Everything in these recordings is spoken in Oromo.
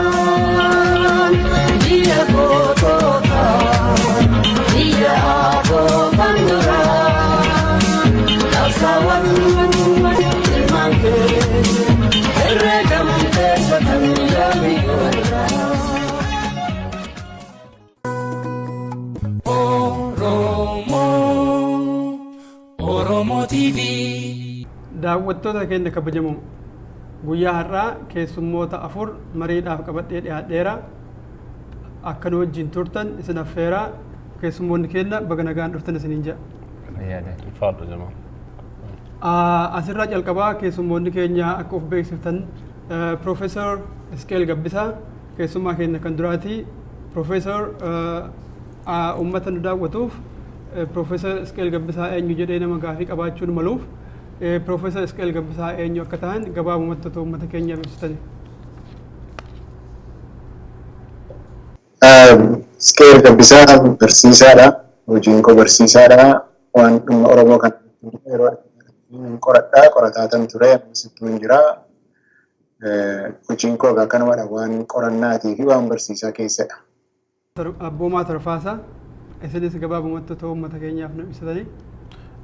Oromiyaan biyya gootota biyya abbootaan duraa qabsaawwan ilmaan keenya herreegamtee kan biyyoota. Oromo TV. Daawwattoota keenya kabajamoo guyyaa har'aa keessummoota afur mariidhaaf qabadhee dhiyaadheera akka nu wajjin turtan isin affeeraa keessummoonni keenya baga nagaan dhuftan isiniin jedha. Asirraa calqabaa keessummoonni keenya akka of beeksiftan Profeesar Isqeel Gabbisaa keessummaa keenya kan duraati. Profeesar uummata nu daawwatuuf Profeesar Isqeel Gabbisaa eenyu jedhee nama gaafii qabaachuun maluuf Profeesar Isqeel Gabbisaa eenyu akka ta'an gabaabumatti uummata keenyaaf ibsitani. Isqeel Gabbisaa barsiisaadha. Hojiin koo barsiisaadha. Waan dhimma Oromoo kan yeroo qoradhaa qorataa ture ammasittuu hin jira. Hojiin koo akkanumadha waan qorannaatii fi waan barsiisaa keessadha. Abboomaa Tarfaasaa isinis gabaabumatti uummata keenyaaf nu ibsitani.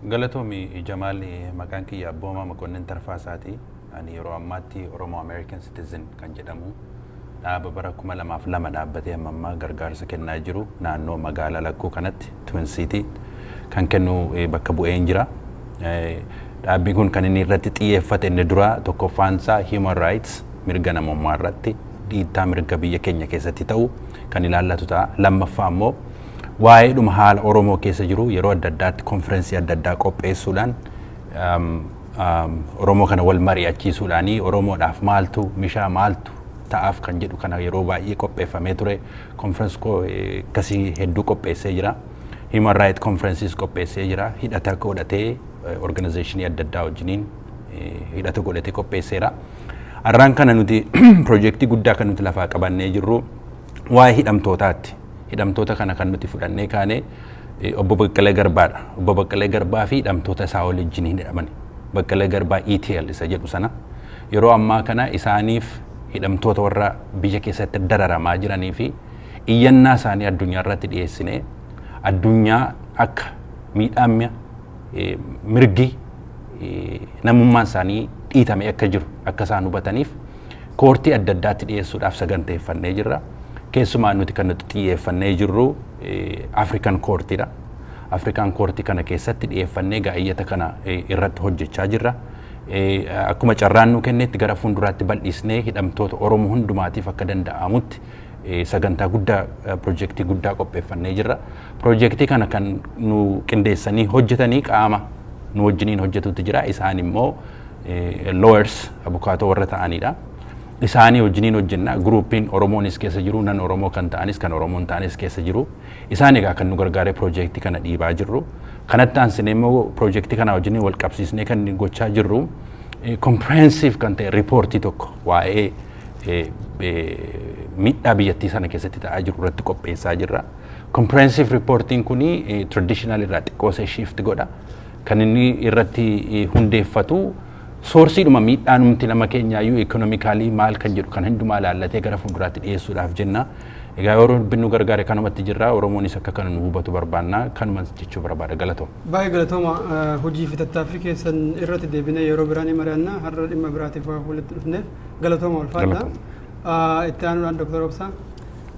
Galatoomi Jamaal maqaan kiyya Abboomaa Makonnin Tarfaasaati. Ani yeroo ammaatti Oromoo American Citizen kan jedhamu dhaaba bara 2002 dhaabbatee ammaa gargaarsa kennaa jiru naannoo magaalaa Lakkuu kanatti Twin City kan kennu bakka bu'een jira. Dhaabbi kun kan inni irratti xiyyeeffate inni dura tokkoffaansaa human rights mirga namummaa irratti dhiittaa mirga biyya keenya keessatti ta'u kan ilaallatu ta'a. Lammaffaa immoo waa'ee dhuma haala Oromoo keessa jiru yeroo adda addaatti konferensii adda addaa qopheessuudhaan Oromoo kana wal mari'achiisuudhaanii Oromoodhaaf maaltu mishaa maaltu ta'aaf kan jedhu kana yeroo baay'ee qopheeffamee ture. Konferensii akkasii hedduu qopheessee jira. Human Rights Conferences qopheessee jira. Hidhata godhatee organizationii adda addaa wajjiniin hidhata godhatee qopheesseera. Har'aan kana nuti projektii guddaa kan nuti lafaa qabannee jirru waa'ee hidhamtootaatti. Hidhamtoota kana kan nuti fudhannee kaane obbo Baqqalee Garbaadha. Obbo Baqqalee Garbaa fi hidhamtoota isaa waliin hidhaman. Baqqalee Garbaa ETL isa jedhu sana yeroo ammaa kana isaaniif hidhamtoota warra biyya keessatti dararamaa jiranii fi iyyannaa isaanii addunyaa irratti dhiyeessinee addunyaa akka miidhamnya mirgi namummaan isaanii dhiitame akka jiru akka isaan hubataniif koortii adda addaatti dhiyeessuudhaaf saganteeffannee jirra. Keessumaa nuti kan nuti xiyyeeffannee jirru African Courtidha. African Court kana keessatti dhiyeeffannee gaa'eyyata kana irratti hojjechaa jirra. Akkuma carraan nu kennetti gara fuulduraatti bal'isnee hidhamtoota Oromoo hundumaatiif akka danda'amutti sagantaa guddaa projektii guddaa qopheeffannee jirra. Projektii kana kan nu qindeessanii hojjetanii qaama nu wajjiniin hojjetutti jira. Isaan immoo lawyers abukaatoo warra ta'anidha. Isaanii wajjiniin hojjenna gruupiin Oromoonis keessa jiru nan Oromoo kan ta'anis kan Oromoon ta'anis keessa jiru. Isaan egaa kan nu gargaaree projektii kana dhiibaa jirru. Kanatti aansinee immoo projektii kana wajjiniin wal qabsiisnee kan gochaa jirru comprehensive kan ta'e riipoortii tokko waa'ee miidhaa biyyattii sana keessatti ta'aa jiru irratti qopheessaa jirra. Comprehensive reportiin kuni traditional irraa xiqqoo ishee shift godha. Kan inni irratti hundeeffatu soorsiidhuma miidhaan numti nama keenyaayyuu ekonomikaalii maal kan jedhu kan hundumaa ilaallatee gara fuulduraatti dhiyeessuudhaaf jenna. Egaa yeroo binnu gargaare kanumatti jirra. Oromoonis akka kana nu hubatu barbaanna. Kanuma jechuu barbaada. Galatooma. Baay'ee galatooma. Hojii fi tattaaffii keessan irratti deebinee yeroo biraan mari'anna. Har'a dhimma biraatiif walitti dhufneef galatooma ulfaadha. Itti aanuudhaan Dr. Obsaa.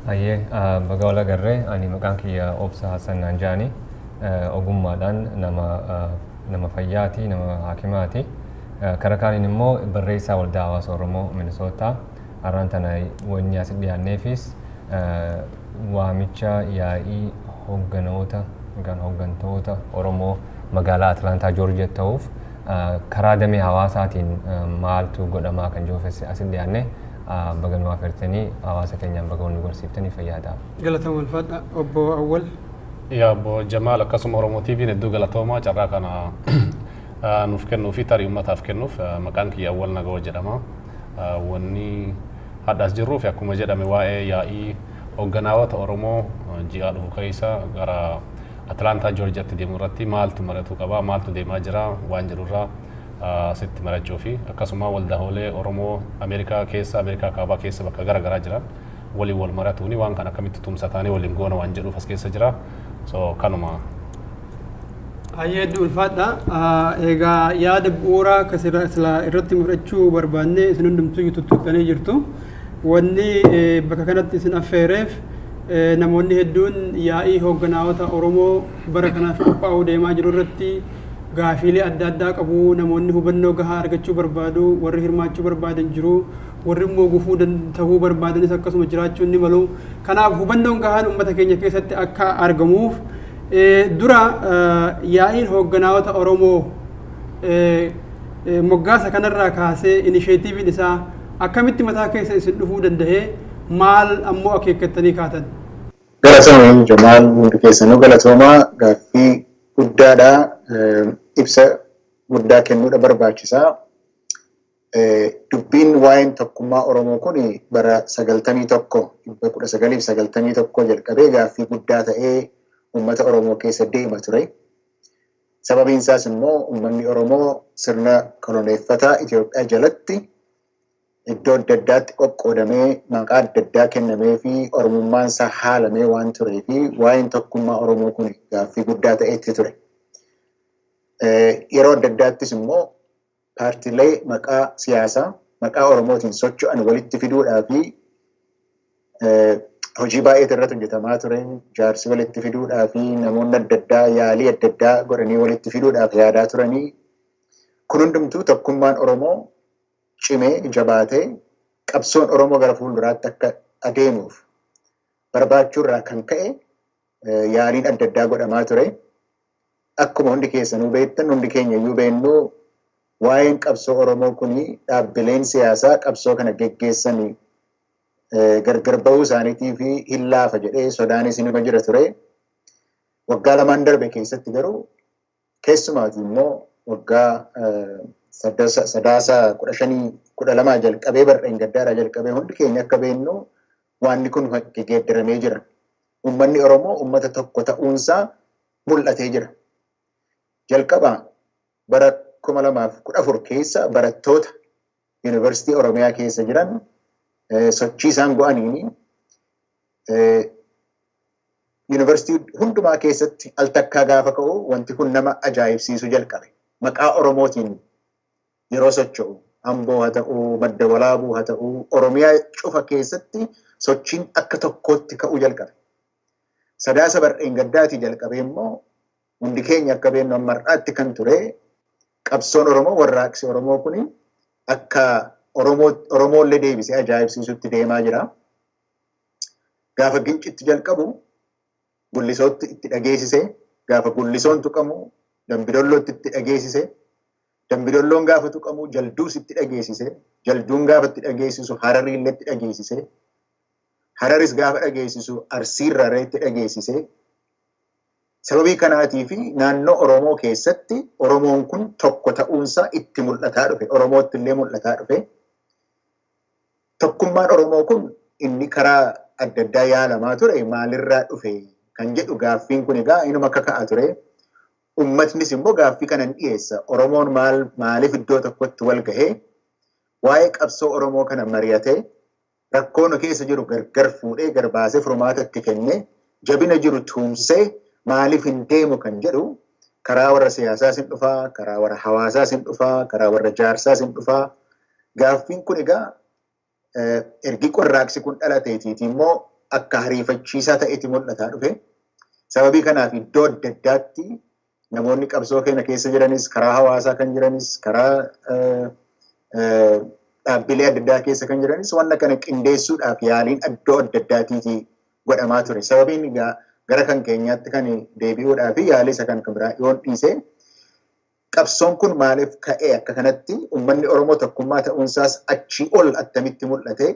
Ayyee baga wal agarree ani maqaan kiyya Obsaa Hassan Naanjaani ogummaadhaan nama fayyaati nama haakimaati. Karaa kaaniin immoo barreessaa waldaa hawaasa Oromoo Minisootaa har'aan tana wanni as dhiyaanneefis waamicha yaa'ii hooggantoota Oromoo magaalaa Atlaantaa Joorjiyaa ta'uuf karaa damee hawaasaatiin maaltu godhamaa kan jiruufis as dhiyaanne baga nu affeertanii hawaasa keenyaan baga nu barsiiftanii fayyadaa. Galatooma ulfaadha. Obbo Awwal. Yaa Obbo Jamaal akkasuma Oromoo TV hedduu galatoomaa carraa kana nuuf kennuuf fi tarii uummataaf kennuuf maqaan kiyya Awwal Nagoo jedhama. Wanni hadhaas jirruuf akkuma jedhame waa'ee yaa'ii hoogganoota Oromoo ji'a dhufu keessa gara Atlaantaa Joorjiyaatti deemu irratti maaltu mari'atu qaba maaltu deemaa jira waan jedhurraa sitti marachuu fi akkasuma waldaalee Oromoo Ameerikaa kaabaa keessa bakka garaagaraa jiran waliin wal maratuuni waan kan akkamitti tumsataanii waliin goona waan jedhuuf as keessa jira. So kanuma. Hayyee ulfaadha. Egaa yaada bu'uuraa kasira irratti mudhachuu barbaanne isin hundumtuu tuttuqanii jirtu. Wanni bakka kanatti isin affeereef namoonni hedduun yaa'ii hoogganoota Oromoo bara kanaaf qophaa'uu deemaa jiru irratti gaafiilee adda addaa qabu. Namoonni hubannoo gahaa argachuu barbaadu, warri hirmaachuu barbaadan jiru, warri immoo gufuu ta'uu barbaadanis akkasuma jiraachuu ni malu. Kanaaf hubannoon gahaan uummata keenya keessatti akka argamuuf dura yaa'iin hoogganoota Oromoo moggaasa kanarraa kaasee inisheetiiviin isaa akkamitti mataa keessa isin dhufuu danda'ee maal ammoo akeekkattanii kaatan? Galatoomii Jamaal hundi keessanuu galatoomaa gaaffii guddaadha. Ibsa guddaa kennuudha barbaachisaa. Dubbiin waa'een tokkummaa Oromoo kun bara 1991 jalqabee gaaffii guddaa ta'ee uummata Oromoo keessa deema ture. Sababiin isaas immoo uummanni Oromoo sirna koloneeffataa Itoophiyaa jalatti iddoo adda addaatti qoqqoodamee maqaa adda addaa kennamee fi oromummaan isaa haalamee waan turee fi waa'een tokkummaa Oromoo kun gaaffii guddaa ta'etti ture. Yeroo adda addaattis immoo paartiilee maqaa siyaasaa maqaa Oromootiin socho'an walitti fiduudhaa fi hojii baay'eetu irratti hojjetamaa ture. Jaarsi walitti fiduudhaa fi namoonni adda addaa yaalii adda addaa godhanii walitti fiduudhaaf yaadaa turanii. Kun hundumtuu tokkummaan Oromoo cimee jabaatee qabsoon Oromoo gara fuulduraatti akka adeemuuf barbaachuurraa kan ka'e yaaliin adda addaa godhamaa ture. Akkuma hundi keessanuu beektan hundi keenya iyyuu beeknu waa'een qabsoo Oromoo kuni dhaabbileen siyaasaa qabsoo kana geggeessanii gargar ba'uu isaaniitii fi hin laafa jedhee sodaanis inuma jira ture. Waggaa lamaan darbe keessatti garuu keessumaatii immoo waggaa sadaasa 15-12 jalqabee barreen gaddaadhaa jalqabee hundi keenya akka beeknu waanni kun geeddaramee jira. Uummanni Oromoo uummata tokko ta'uunsaa mul'atee jira. Jalqabaa bara 2014 keessa barattoota Yuunivarsiitii Oromiyaa keessa jiran sochii isaan go'aniini Yuunivarsiitii hundumaa keessatti al takkaa gaafa ka'u wanti kun nama ajaa'ibsiisu jalqabe. Maqaa Oromootiin yeroo socho'u Amboo haa ta'uu, Madda Walaabuu haa ta'uu, Oromiyaa cufa keessatti sochiin akka tokkootti ka'uu jalqabe. Sadaasa barreen gaddaatii jalqabee immoo hundi keenya akka beeknu amma har'aatti kan ture qabsoon Oromoo warraaqsi Oromoo kuni akka Oromoollee deebisee ajaa'ibsiisutti deemaa jira. Gaafa gincitti jalqabu gullisootti itti dhageessisee, gaafa gullisoon tuqamu Dambidollootti itti dhageessisee, Dambidolloon gaafa tuqamu Jalduus itti dhageessisee, Jalduun gaafa itti dhageessisu Harariillee itti dhageessisee, Hararis gaafa dhageessisu Arsiirraree itti dhageessisee. Sababii kanaatii fi naannoo Oromoo keessatti Oromoon kun tokko ta'uunsaa itti mul'ataa dhufe. Oromootti illee mul'ataa dhufe. Tokkummaan Oromoo kun inni karaa adda addaa yaalamaa ture maalirraa dhufe kan jedhu gaaffiin kun egaa inuma akka ka'a ture. Uummatnis immoo gaaffii kanan dhiyeessa. Oromoon maaliif iddoo tokkotti wal gahee waa'ee qabsoo Oromoo kana mari'atee rakkoon keessa jiru gargar fuudhee garbaasee furmaata itti kennee jabina jiru tuumsee maaliif hin deemu kan jedhu karaa warra siyaasaa sin dhufaa, karaa warra hawaasaa sin dhufaa, karaa warra jaarsaa sin dhufaa. Gaaffiin kun egaa ergi warraaqsi kun dhalateetiiti immoo akka hariifachiisaa ta'etti mul'ataa dhufe. Sababii kanaaf iddoo adda addaatti namoonni qabsoo keenya keessa jiranis, karaa hawaasaa kan jiranis, karaa dhaabbilee adda addaa keessa kan jiranis waan kana qindeessuudhaaf yaaliin iddoo adda addaatiiti godhamaa ture. Sababiin egaa gara kan keenyaatti kan deebi'uudhaa fi yaalii isa kan biraa yoon dhiise qabsoon kun maaliif ka'ee akka kanatti uummanni Oromoo tokkummaa ta'uunsaas achii ol attamitti mul'ate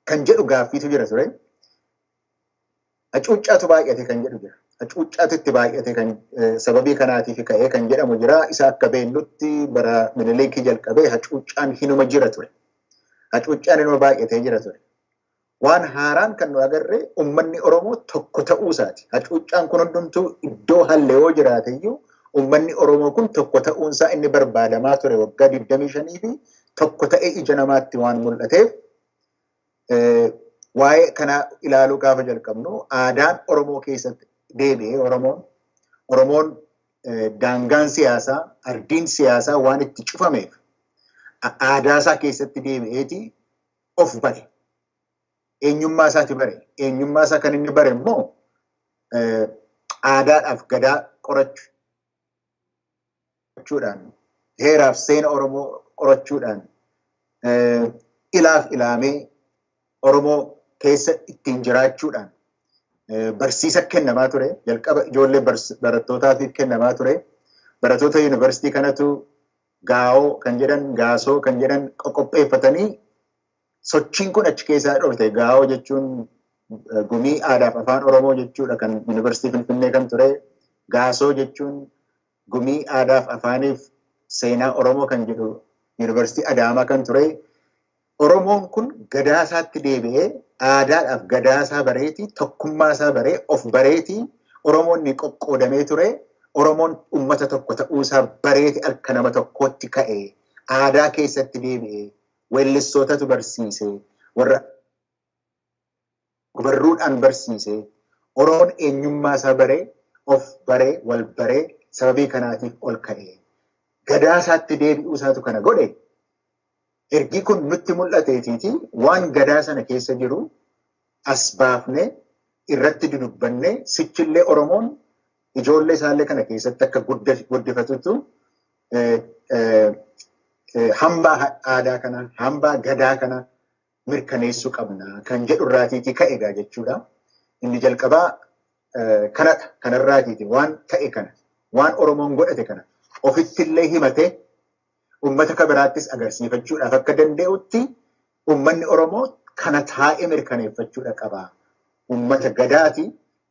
kan jedhu gaaffiitu jira ture. Hacuuccaatu baay'ate kan jedhu jira. Hacuuccaatu itti baay'ate kan sababii kanaatiif ka'ee kan jedhamu jira. Isa akka beennutti bara Minilikii jalqabee hacuuccaan hinuma jira ture. Hacuuccaan hinuma baay'atee jira ture. Waan haaraan kan nu agarre uummanni Oromoo tokko ta'uu isaati. Hacuuccaan kun hundumtuu iddoo hallee yoo jiraate iyyuu Uummanni Oromoo kun tokko ta'uunsaa inni barbaadamaa ture waggaa 25 fi tokko ta'ee ija namaatti waan mul'ateef waa'ee kana ilaaluu gaafa jalqabnu aadaan Oromoo keessatti deebi'ee Oromoon daangaan siyaasaa, ardiin siyaasaa waan itti cufameef aadaa isaa keessatti deebi'eeti of bare. Eenyummaa isaati bare. Eenyummaa isaa kan inni bare immoo aadaadhaaf gadaa qorachuudhaan, heeraaf seena Oromoo qorachuudhaan, ilaaf ilaamee Oromoo keessa ittiin jiraachuudhaan barsiisa kennamaa ture. Jalqaba ijoollee barattootaatiif kennamaa ture. Barattoota yuunivarsiitii kanatu gaa'oo kan jedhan, gaasoo kan jedhan qopheeffatanii sochiin kun achi keessaa dhufte. Gaa'oo jechuun gumii aadaaf afaan Oromoo jechuudha kan yuunivarsiitii Finfinnee kan ture. Gaasoo jechuun gumii aadaaf afaaniif seenaa Oromoo kan jedhu yuunivarsiitii Adaamaa kan ture. Oromoon kun gadaa isaatti deebi'ee aadaadhaaf gadaa isaa bareetii, tokkummaa isaa baree, of bareetii, Oromoon ni qoqqoodamee ture. Oromoon uummata tokko ta'uusaa bareetii akka nama tokkootti ka'ee aadaa keessatti deebi'ee weellistootatu barsiise, warra barruudhaan barsiise. Oromoon eenyummaa isaa baree, of baree, wal baree sababii kanaatiif ol ka'ee gadaa isaatti deebi'uu isaatu kana godhe. Ergi kun nutti mul'ateetiiti waan gadaa sana keessa jiru as baafnee irratti dudubbanne sichillee Oromoon ijoollee isaallee kana keessatti akka guddifatutu hambaa aadaa kana, hambaa gadaa kana mirkaneessuu qabna kan jedhu irraatiiti ka'egaa jechuudha. Inni jalqabaa kanarraatiiti waan ta'e kana, waan Oromoon godhate kana ofittillee himatee uummata kan biraattis agarsiifachuudhaaf akka danda'utti uummanni Oromoo kana taa'ee mirkaneeffachuudha qaba. Uummata gadaati,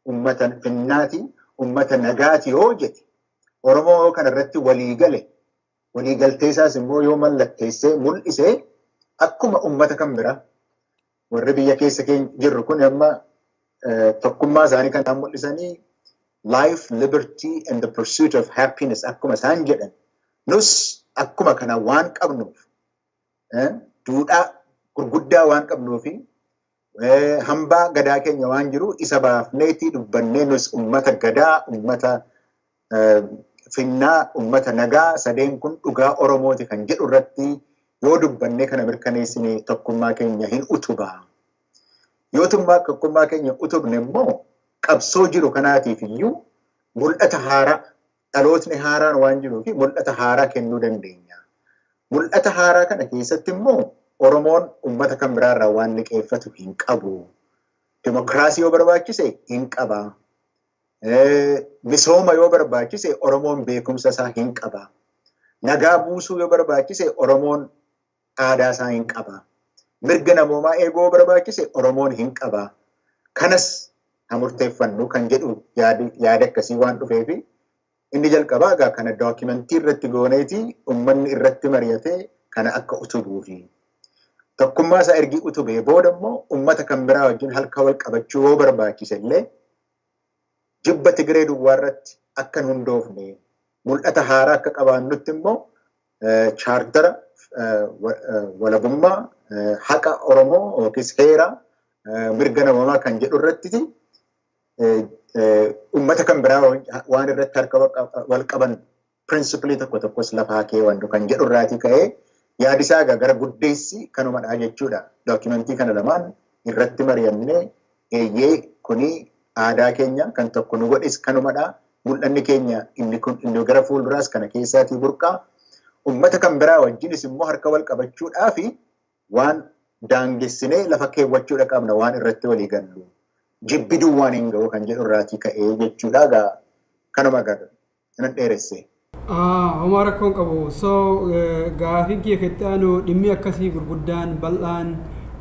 uummata finnaati, uummata nagaati yoo jedhe Oromoo kanarratti waliigaltee isaas immoo yoo mallatteessee mul'isee akkuma uummata kan biraa warri biyya keessa jirru kun amma tokkummaa isaanii kan mul'isanii life, liberty and the pursuit of happiness akkuma isaan jedhan nus akkuma kana waan qabnuuf duudhaa gurguddaa waan qabnuufi hambaa gadaa keenya waan jiru isa baafneetii dubbannee nus uummata gadaa, uummata finnaa, uummata nagaa sadeen kun dhugaa Oromooti kan jedhu irratti yoo dubbannee kana mirkaneessine tokkummaa keenya hin utubaa. Yoo tokkummaa keenya utubne immoo qabsoo jiru kanaatiif iyyuu mul'ata haaraa dhalootni haaraan waan jiruuf mul'ata haaraa kennuu dandeenya. Mul'ata haaraa kana keessatti immoo Oromoon uummata kan biraarraa waan liqeeffatu hin qabu. Dimokiraasii yoo barbaachise hin qaba. Misooma yoo barbaachise Oromoon beekumsa isaa hin qaba. Nagaa buusuu yoo barbaachise Oromoon aadaa isaa hin qaba. Mirga namoomaa eeguu yoo barbaachise Oromoon hin qaba. Kanas murteeffannu kan jedhu yaada akkasii waan dhufeefi inni jalqabaa egaa kana dookimentii irratti gooneeti uummanni irratti mari'atee kana akka utubuufi. Tokkummaa isaa ergi utubee booda immoo uummata kan biraa wajjin halka wal qabachuu yoo barbaachise illee jibba Tigiree duwwaa irratti akka hin hundoofne mul'ata haaraa akka qabaannutti immoo chaartara walabummaa haqa Oromoo yookiis heera mirga namoomaa kan jedhu irratti uummata kan biraa waan irratti harka wal qaban pirinsipilii tokko tokkos lafaa keewwannu kan jedhu irraatii ka'ee yaadisaa gara guddeessi kanumadha jechuudha. Dookimentii kana lamaan irratti mari'annee eeyyee kuni aadaa keenya kan tokko nu godhes kanumadha. Mul'anni keenya inni gara fuulduraas kana keessaatii burqaa. Uummata kan biraa wajjinis immoo harka wal qabachuudhaa fi waan daangessinee lafa keewwachuudha qabna waan irratti walii gallu. Jibbiduu waan hin ga'u kan jedhu irraatii ka'ee jechuudha. Kanuma agarra. Nan dheeresse. Homaa rakkoon qabu. So gaafiin kiyya keessatti aanu dhimmi akkasii gurguddaan bal'aan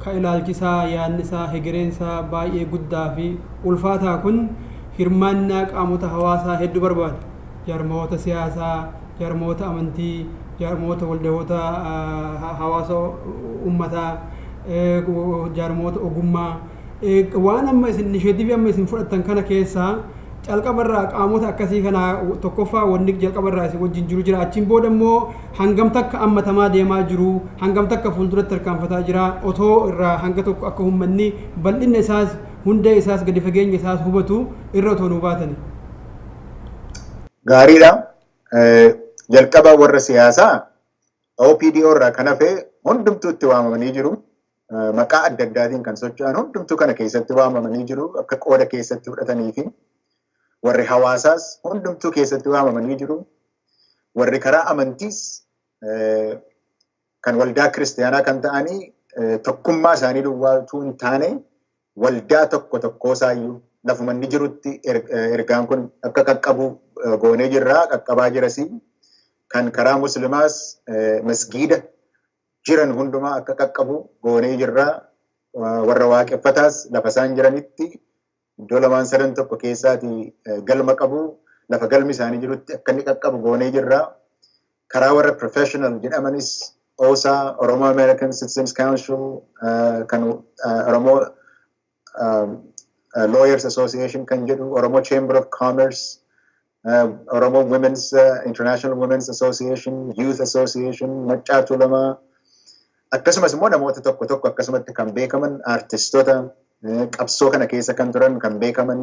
ka ilaalchisaa yaadnisaa hegereensaa baay'ee guddaa fi ulfaataa kun hirmaannaa qaamota hawaasaa hedduu barbaada. Jaarmoota siyaasaa, jaarmoota amantii, jaarmoota waldahoota hawaasa uummataa, jaarmoota ogummaa waan amma isin initiatiivii amma isin fudhattan kana keessaa calqabarraa qaamota akkasii kana tokkoffaa wanni jalqabarraa isin wajjin jiru jira achiin booda immoo hangam takka ammatamaa deemaa jiru hangam takka fuulduratti tarkaanfataa jira otoo irraa hanga tokko akka uummanni bal'inna isaas hundee isaas gadi fageenya isaas hubatu irra otoo nu baatani. Gaariidha. Jalqaba warra siyaasaa OPDO irraa kan hafe hundumtuu itti waamamanii jiru. Maqaa adda addaatiin kan socho'an hundumtuu kana keessatti waamamanii jiru akka qooda keessatti fudhatanii fi warri hawaasaas hundumtuu keessatti waamamanii jiru. Warri karaa amantiis kan waldaa kiristaanaa kan ta'anii tokkummaa isaanii duwwaatu hin taane waldaa tokko tokkoosaayyuu lafuma inni jirutti ergaan kun akka qaqqabu goonee jirraa qaqqabaa jirasi. Kan karaa muslimaas masgiida jiran hundumaa akka qaqqabu goonee jirraa warra waaqeffataas lafa isaan jiranitti iddoo lamaan sadan tokko keessaati galma qabu lafa galmi isaanii jirutti akka inni qaqqabu goonee jirraa. Karaa warra professional jedhamanis OSA Oromo American Citizens Council kan Oromo Lawyers Association kan jedhu Oromo Chamber of Commerce Oromo Women's International Women's Association, Youth Association, Maccaatu lama akkasumas immoo namoota tokko tokko akkasumatti kan beekaman artistoota qabsoo kana keessa kan turan kan beekaman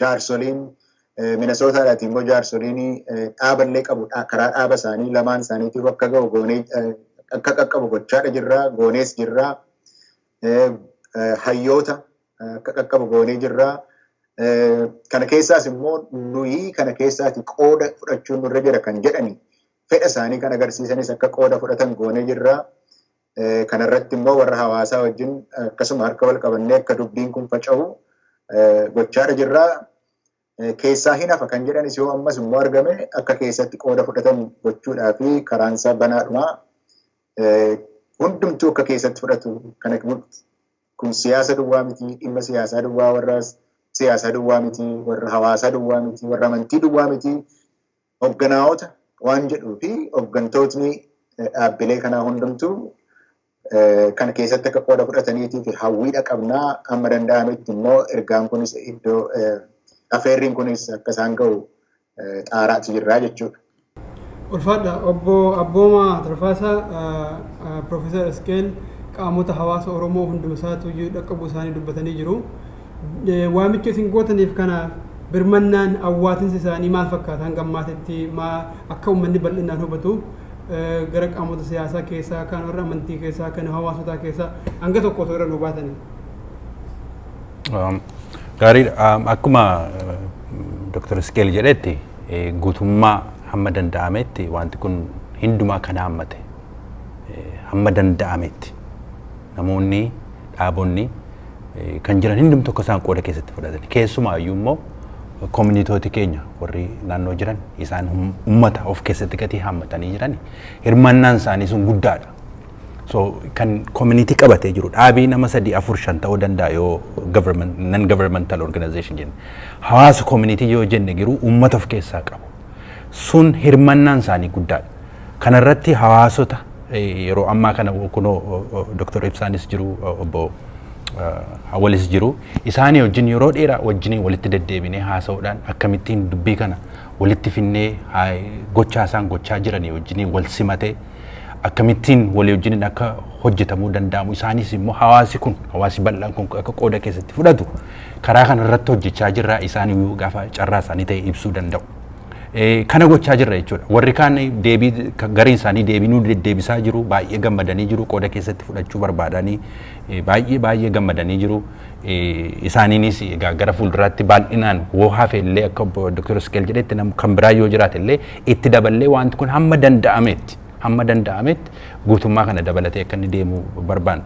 jaarsoliin Minnesootaadhaatiin immoo jaarsoliin dhaaballee qabu karaa dhaaba isaanii lamaan isaaniitiif akka ga'u goonee akka qaqqabu gochaadha jirraa goonees jirraa hayyoota akka qaqqabu goonee jirraa. Kana keessaas immoo nuyi kana keessaati qooda fudhachuun nurra jira kan jedhani fedha isaanii kan agarsiisanis akka qooda fudhatan goonee jirraa. Kana irratti immoo warra hawaasaa wajjin akkasuma harka wal qabannee akka dubbiin kun faca'u gochaadha jirraa. Keessaa hin hafa kan jedhanis yoo ammas immoo argame akka keessatti qooda fudhatan gochuudhaa fi karaan isaa banaadhuma. Hundumtuu akka keessatti fudhatu kana kun siyaasa duwwaa miti dhimma siyaasaa duwwaa warraas. Siyaasaa duwwaa miti, warra hawaasaa duwwaa miti, warra amantii duwwaa miti, hogganaa'ota waan jedhuu fi hoggantootni dhaabbilee kanaa hundumtuu kana keessatti akka qooda fudhataniitii fi hawwiidha qabnaa amma danda'ametti immoo ergaan kunis iddoo afeerriin kunis akka isaan ga'u xaaraatti jirraa jechuudha. Ulfaadha obbo Abbooma Tarfaasaa Profeesar Iskeel qaamota hawaasa Oromoo hunduma isaatu dhaqqabuu isaanii dubbatanii jiru. Waamicha isin gootaniif kana birmannaan awwaatinsa isaanii maal fakkaata hanga ammaatitti akka uummanni bal'inaan hubatu gara qaamota siyaasaa keessaa kan warra amantii keessaa kan hawaasotaa keessaa hanga tokko osoo irra nu baatanii. Gaariidha. Akkuma Dr. Iskeel jedhetti guutummaa hamma danda'ametti wanti kun hundumaa kan hammate hamma danda'ametti namoonni dhaabonni kan jiran hundumtuu akka isaan qooda keessatti fudhatan keessumaayyuu immoo koominiitooti keenya warri naannoo jiran isaan uummata of keessatti gatii hammatanii jiran hirmaannaan isaanii sun guddaadha. So kan koominiitii qabatee jiru dhaabii nama 3-4-5 ta'uu danda'a yoo non governmental organization jenna. Hawaasa koominiitii yoo jenne jiru uummata of keessaa qabu. Sun hirmaannaan isaanii guddaadha. Kana irratti hawaasota yeroo ammaa kana kunoo Dr. Ibsaanis jiru obbo Awalis jiru isaanii wajjin yeroo dheeraa wajjin walitti deddeebinee haasa'uudhaan akkamittiin dubbii kana walitti finnee gochaa isaan gochaa jiranii wajjin wal simatee akkamittiin walii wajjin akka hojjetamuu danda'amu isaanis immoo hawaasi bal'aan kun akka qooda keessatti fudhatu karaa kana irratti hojjechaa jirraa isaanii gaafa carraa isaanii ta'e ibsuu danda'u. Kana gochaa jirra jechuudha. Warri kaan deebii gariin isaanii deebinuu deddeebisaa jiru baay'ee gammadanii jiru qooda keessatti fudhachuu barbaadanii baay'ee gammadanii jiru. Isaaniinis gara fuulduraatti bal'inaan woo hafe illee akka Dr. Iskeel jedhetti kan biraa yoo jiraate illee itti daballee wanti kun hamma danda'ametti guutummaa kana dabalatee akka inni deemu barbaanna.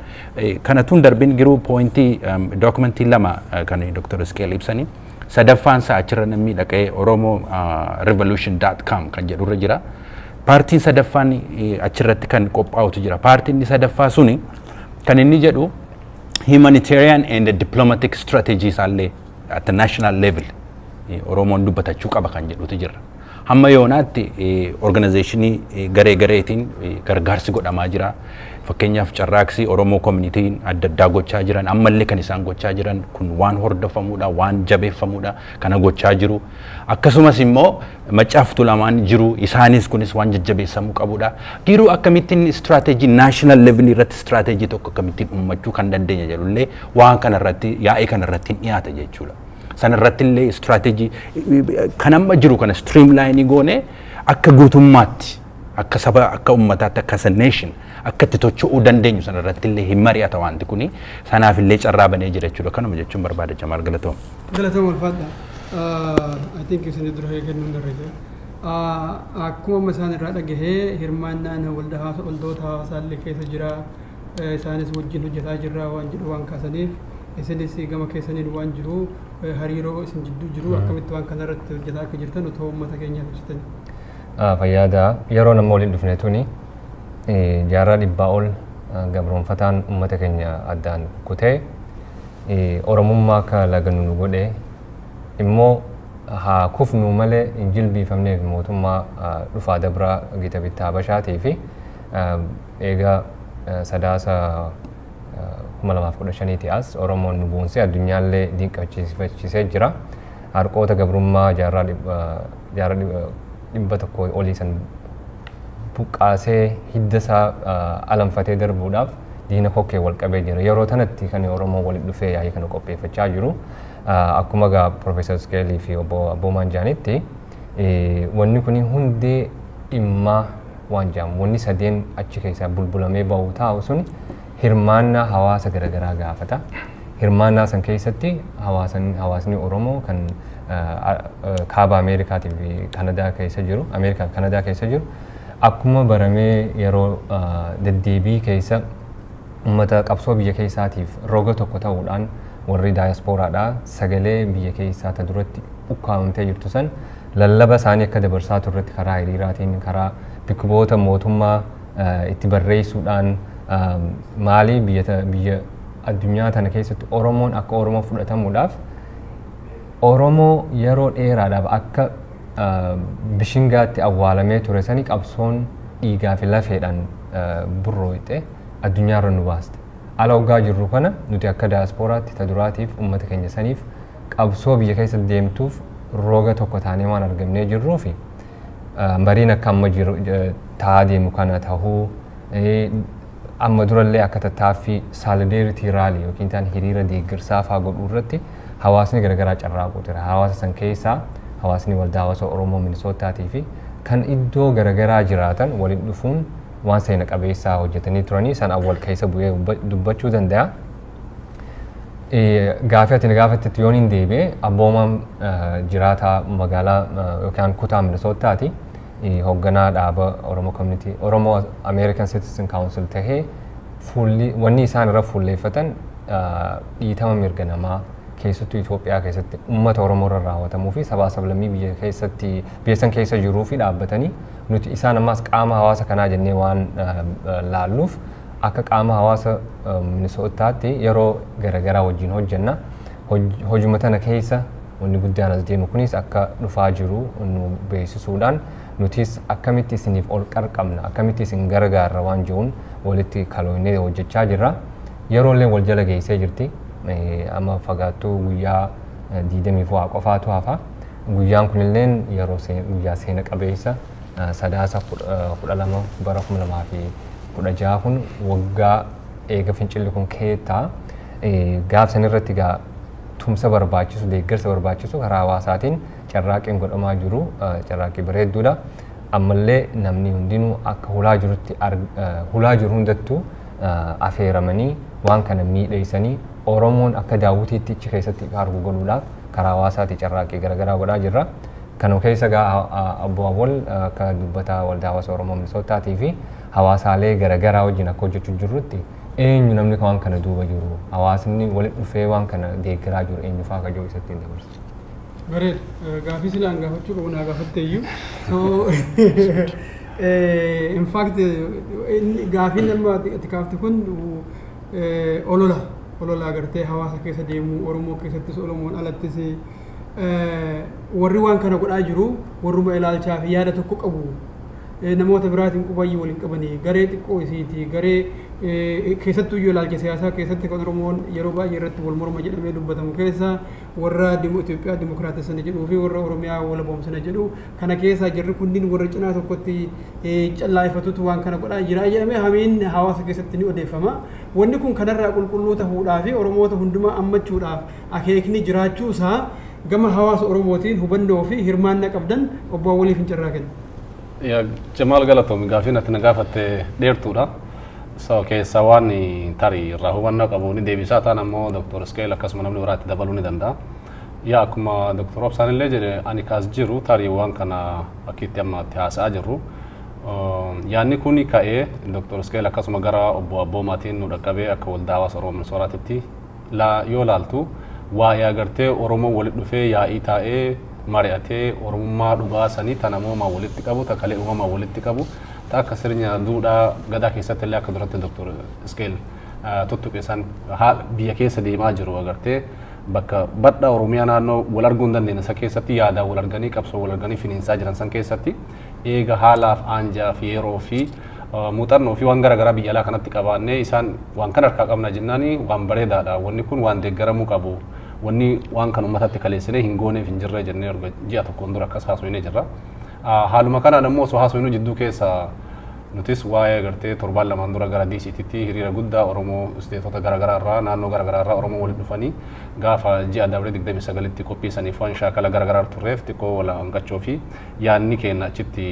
Kana tun darbin giruu poointii dookumentii lama kan Dr. Iskeel ibsanii sadaffaan isaa achirra namni dhaqee Oromo revolution.com kan jedhurra jira. Paartiin sadaffaan achirratti kan qophaa'utu jira. Paartiin sadaffaa suni kan inni jedhu humanitarian and diplomatic strategies allee at the national level Oromoon dubbatachuu qaba kan jedhutu jira. Hamma yoonaatti organizationii gareetiin gargaarsi godhamaa jira. Fakkeenyaaf carraaksii Oromoo communitiin adda addaa gochaa jiran ammallee kan isaan gochaa jiran kun waan hordofamuudha waan jabeeffamuudha kana gochaa jiru. Akkasumas immoo Maccaaf Tuulamaan jiru isaanis kunis waan jajjabeessamuu qabuudha. Garuu akkamittiin strategy national level irratti strategy tokko akkamittiin uummachuu kan dandeenya jedhullee waan kana irratti yaa'ee kana irratti dhiyaata jechuudha. Sana irratti illee strategy kan amma jiru kana streamline goone akka guutummaatti akka saba akka uummataatti akka as a nation akka itti tocho'uu dandeenyu sana irratti illee hin mari'ata wanti kuni sanaaf illee carraa banee jira jechuudha kanuma jechuun barbaada Jamaal Galatoom. Galatoom ulfaadha. I think isin dura kennuun darbeera. Akkuma isaan irraa dhagahee hirmaannaan waldoota hawaasaallee keessa jira isaanis wajjin hojjetaa jirra waan jedhu waan kaasaniif isinis gama keessaniin waan jiru hariiroo isin jidduu jiru akkamitti waan kana irratti hojjetaa akka jirtan otoo uummata keenyaaf ibsitani. Fayyaada yeroo nama waliin dhufne tuni jaarraa dhibbaa ol gabroonfataan uummata keenya addaan kutee Oromummaa akka laganu nu godhe immoo haa kufnu malee hin jilbiifamneef mootummaa dhufaa dabraa gita bittaa Habashaatii fi eegaa sadaasa 2015 as Oromoon nu boonsee addunyaallee dinqachiisee jira. Harqoota gabrummaa jaarraa dhibba tokko olii san buqqaasee hidda isaa alanfatee darbuudhaaf diina kokkee wal qabee jira. Yeroo tanatti kan Oromoo walitti dhufee yaa'ii kana qopheeffachaa jiru. Akkuma gaa Profeesar Skeelii fi Obbo Manjaanitti wanni kun hundee dhimmaa waan jedhamu wanni sadeen achi keessaa bulbulamee bahu taa'u sun hirmaannaa hawaasa garaagaraa gaafata. Hirmaannaa san keessatti hawaasni Oromoo kan kaaba Ameerikaatii fi Kanadaa keessa jiru, Ameerikaa fi Kanadaa keessa jiru akkuma baramee yeroo deddeebii keessa uummata qabsoo biyya keessaatiif roga tokko ta'uudhaan warri daayaspooraadhaa sagalee biyya keessaa ta duratti ukkaamamtee jirtu san lallaba isaanii akka dabarsaa turretti karaa hiriiraatiin karaa bikkuboota mootummaa itti barreessuudhaan maalii biyya addunyaa tana keessatti Oromoon akka Oromoo fudhatamuudhaaf Oromoo yeroo dheeraadhaaf akka bishingaatti awwaalamee ture sanii qabsoon dhiigaa fi lafeedhaan burrooyte addunyaarra nu baaste. Ala waggaa jirru kana nuti akka daayaspooraatti ta duraatiif uummata keenya saniif qabsoo biyya keessa deemtuuf roga tokko taanee waan argamnee jirruu fi bariin akka amma jiru taa'aa deemu kana tahuu amma durallee akka tattaaffii solidarity rally yookiin ta'an hiriira deeggarsaa fa'aa godhuu irratti hawaasni garaagaraa carraaquu jira. Hawaasa san keessaa hawaasni waldaa hawaasa Oromoo Minisoottaatii fi kan iddoo garaagaraa jiraatan waliin dhufuun waan seena qabeessaa hojjetanii turanii san awwal keessa bu'ee dubbachuu danda'a. Gaafii ati gaafattetti yoon hin deebi'e abboomaan jiraataa magaalaa yookaan kutaa Minisoottaati hoogganaa dhaaba Oromoo Community Oromoo American Citizen Council tahee wanni isaan irra fuulleeffatan dhiitama mirga namaa keessattuu Itoophiyaa keessatti uummata Oromoo irra raawwatamuu fi sabaa sablammii biyya san keessa jiruu fi dhaabbatanii nuti isaan ammaas qaama hawaasa kanaa jennee waan laalluuf akka qaama hawaasa Minisoottaatti yeroo garaagaraa wajjin hojjenna. Hojuma tana keessa wanni guddaan as deemu kunis akka dhufaa jiru nu beeksisuudhaan nutis akkamitti isiniif ol qarqabna akkamitti isin gargaarra waan jiruun walitti kaloonee hojjechaa jirra. Yeroollee wal jala geessee jirti. Amma fagaattuu guyyaa 24 qofaatu hafa. Guyyaan kunilleen yeroo guyyaa seena qabeessa sadaasa 12 bara 2016 kun waggaa eega fincilli kun keettaa gaaf san irratti gaa tumsa barbaachisu deeggarsa barbaachisu karaa hawaasaatiin carraaqiin godhamaa jiru carraaqii bareedduudha. Ammallee namni hundinuu akka hulaa jiru hundattuu afeeramanii waan kana miidheessanii Oromoon akka daawwitiitti achi keessatti argu godhuudhaaf karaa hawaasaatti carraaqii garaagaraa godhaa jirra. Kanuma keessa gaa Obbo Awwal akka dubbataa waldaa hawaasa Oromoo Minisoottaatii fi hawaasaalee garaagaraa wajjin akka hojjechuu jirrutti eenyu namni waan kana duuba jiru hawaasni walitti dhufee waan kana deeggaraa jiru eenyu fa'aa akka jiru isatti hin dabarsu. Bareed gaafii silaan gaafachuu qabu naa gaafatte iyyuu. In fact gaafii nama ati kaafte kun olola agartee hawaasa keessa deemu Oromoo keessattis Oromoon alattis warri waan kana godhaa jiru warruma ilaalchaa fi yaada tokko qabu namoota biraatiin qubayyii waliin qabanii garee xiqqoo isiiti garee keessattuu yoo ilaalcha siyaasaa keessatti kan Oromoon yeroo baay'ee irratti wal morma jedhamee dubbatamu keessa warra Itoophiyaa Dimookiraatessana jedhuu fi warra Oromiyaa wal boomsana jedhu kana keessa jarri kunniin warra cinaa tokkotti callaa'ifatutu waan kana godhaa jira jedhamee hamiin hawaasa keessatti ni odeeffama. Wanni kun kanarraa qulqulluu ta'uudhaa fi Oromoota hundumaa ammachuudhaaf akeekni jiraachuu isaa gama hawaasa Oromootiin hubannoo fi hirmaannaa qabdan obbo waliif hin carraa kenna. Jamaal galatoomii gaafii natti na gaafatte dheertuudha. Keessa waan tarii irraa hubannoo qabu ni deebisaa ta'an ammoo Dr. Iskeel akkasuma namni biraatti dabaluu ni danda'a. Yaa akkuma Dr. Obsaan illee jedhe ani kaas jiru tarii waan kana bakkiitti amma itti haasa'aa jirru. Yaanni kun ka'ee Dr. Iskeel akkasuma gara obbo Abboomaatiin nu dhaqqabee akka waldaa hawaasa Oromoo Minsooratitti yoo laaltu waa'ee agartee Oromoo walitti dhufee yaa'ii taa'ee mari'atee Oromummaa dhugaa sanii tanamoomaa walitti qabu takalee uumamaa walitti qabu akka sirnya duudhaa gadaa keessatti illee akka duratti Dr. Iskeel tuttuqeessan biyya keessa deemaa jiru agartee bakka badhaa Oromiyaa naannoo wal arguu hin dandeenye isa keessatti yaadaa wal arganii qabsoo wal arganii finiinsaa jiran san keessatti eega haalaaf aanjaa fi yeroo fi muuxannoo fi waan garaagaraa biyya alaa kanatti qabaannee isaan waan kana harkaa qabna jennaani waan bareedaadha wanni kun waan deeggaramuu qabu wanni waan kan uummatatti kaleessinee hin gooneef hin jirre jennee ji'a tokkoon dura akkas haasofnee jirra. Haaluma kanaan ammoo osoo haasofnu jidduu keessa nutis waa'ee agartee torbaan lamaan dura gara DCTtti hiriira guddaa Oromoo isteetota garaagaraa irraa naannoo garaagaraa irraa Oromoo walitti dhufanii gaafa ji'a dabree 29tti qophiisaniif waan shaakala garaagaraa turreef xiqqoo wal hangachoo fi yaadni keenya achitti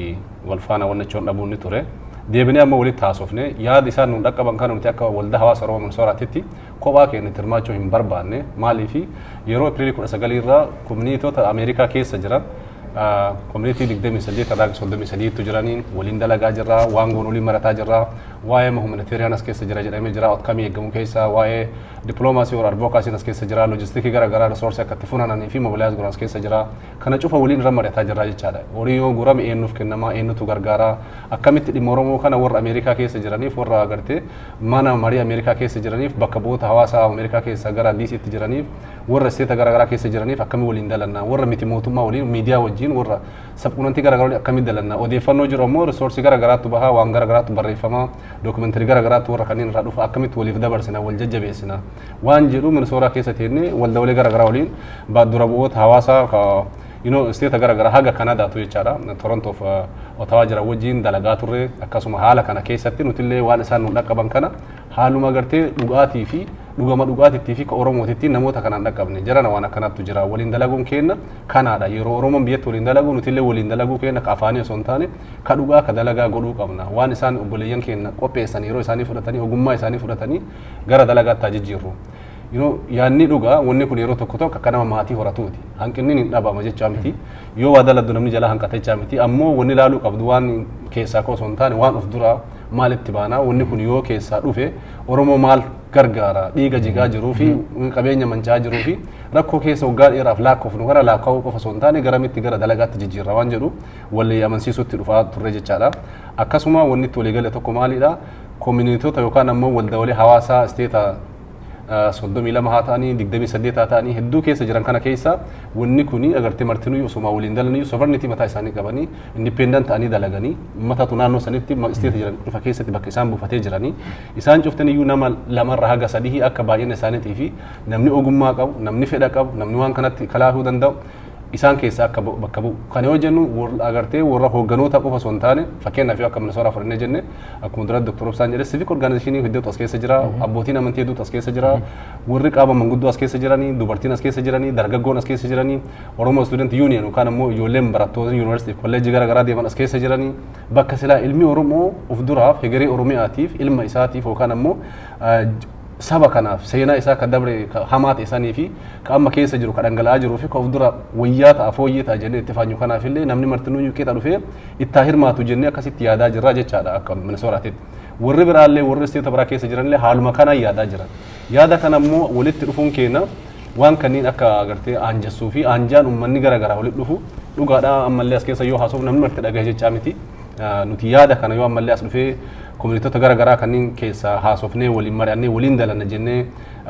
wal faana wannachoon dhabuun ni ture. Deebinee amma walitti haasofne yaada isaan nu dhaqqaban kana nuti akka waldaa hawaasa Oromoo Minsooraatitti kophaa keenya hirmaachuu hin barbaanne maaliif yeroo Epirilii 19 irraa koominiitoota Ameerikaa keessa jiran koominiitii 28 irraa 33 jiraniin waliin dalagaa jirra waan goon waliin marataa jirra waa'ee humanitarian as keessa jira jedhamee jira outcome eegamu keessa waa'ee diplomaasii or advocacy as keessa jira logistikii garaagaraa resource akka itti funaananii fi mobilize godhan as keessa jira kana cufa waliin irra marataa jirra jechaadha horii yoo gurame eenyuuf kennamaa eenyutu gargaara akkamitti dhimma Oromoo kana warra Ameerikaa keessa jiraniif warra agartee mana marii Ameerikaa keessa jiraniif bakka bu'oota hawaasa Ameerikaa keessa gara DC'tti jiraniif warra isteeta garaagaraa keessa jiraniif akkamii waliin dalannaa warra miti mootummaa waliin miidiyaa wajjin warra sabquunnamtii garaagaraa akkamii dalannaa odeeffannoo jiru ammoo resource garaagaraatu bahaa waan garaagaraatu barreeffama dokumentari garaagaraatu warra kanneen irraa dhufa akkamitti waliif dabarsina wal jajjabeessina waan jedhu Minisooraa keessatti inni waldaalee garaagaraa waliin dura bu'oota hawaasaa isteeta garaagaraa haga Kanaadaatu jechaadha Toronto fi Ottawa jira wajjin dalagaa turre akkasuma haala kana keessatti nutillee waan isaan nu dhaqqaban kana haaluma agartee dhugaatii fi dhugama dhugaatiitti fi Oromootitti namoota kanaan dhaqqabne jirana waan akkanattu jira waliin dalaguun keenya kanaadha yeroo Oromoon biyyatti waliin dalagu nutillee waliin dalaguu keenya ka afaanii osoo hin taane ka dhugaa ka dalagaa godhuu qabna waan isaan obboleeyyan keenya qopheessan yeroo isaanii fudhatanii ogummaa isaanii fudhatanii gara dalagaatti jijjiirru. Yaanni dhugaa wanni kun yeroo tokko tokko akka nama maatii horatuuti hanqinni hin dhabama jechaa miti yoo waa daladdu namni jala hanqata jechaa miti ammoo wanni ilaaluu qabdu waan keessaa koo osoo hin taane waan of duraa maalitti baanaa wanni kun yoo keessaa dhufe Oromoo maal gargaara dhiiga jigaa jiruu fi qabeenya mancaa jiruu fi rakkoo keessa waggaa dheeraaf laakkoofnu gara laakkaa'uu qofa osoo hin taane garamitti gara dalagaatti jijjiirra waan jedhu walii amansiisutti dhufaa turre jechaadha. Akkasuma wanni itti waliigale tokko maalidha koominiitoota yookaan ammoo waldaalee hawaasaa isteeta 32 haa ta'anii 28 haa ta'anii hedduu keessa jiran kana keessa wanni kuni agartee martinuu osuma waliin dalanii sovereignty mataa isaanii qabanii independent ta'anii dalaganii uummatatu naannoo sanitti isteeta jiran dhufa keessatti bakka isaan buufatee jiranii isaan cuftan iyyuu nama lamarra haga sadii akka baay'ina isaaniitii fi namni ogummaa qabu namni fedha qabu namni waan kanatti kalaahuu danda'u isaan keessa akka bakka bu'u kan yoo jennu agartee warra hoogganoota qofa osoo hin taane fakkeenyaaf akka Minisooraa fudhannee jenne akkuma dura Dr. Obsaan jedhe civic organization hedduutu as keessa jira abbootiin amantii hedduutu as keessa jira warri qaama manguddoo as keessa jiranii dubartiin as keessa jiranii dargaggoon as keessa jiranii Oromoo student union yookaan ammoo ijoolleen barattoota yuunivarsiitii kolleejii garaagaraa deeman as keessa jiranii bakka silaa ilmi Oromoo of duraaf hegeree Oromiyaatiif ilma isaatiif yookaan ammoo saba kanaaf seenaa isaa kan dabre hamaata isaanii fi kan amma keessa jiru kan dhangala'aa jiruu fi kan of dura wayyaa ta'a fooyyee ta'a jennee itti faanyu kanaaf illee namni martinuu yuuqeeta dhufee itti hirmaatu jennee akkasitti yaadaa jirra jechaadha akka Minisooraatitti. Warri biraallee warri isteeta biraa keessa jiranillee haaluma kanaan yaadaa jiran. Yaada kana immoo walitti dhufuun keenya waan kanneen akka agartee aanjessuu fi aanjaan uummanni garaagaraa walitti dhufu dhugaadhaa ammallee as keessa yoo haasofnu namni marti dhagahe jechaa miti. Nuti yaada kana yoo ammallee as dhufee koominiitoota garaagaraa kanneen keessa haasofnee waliin mari'annee waliin dalanna jennee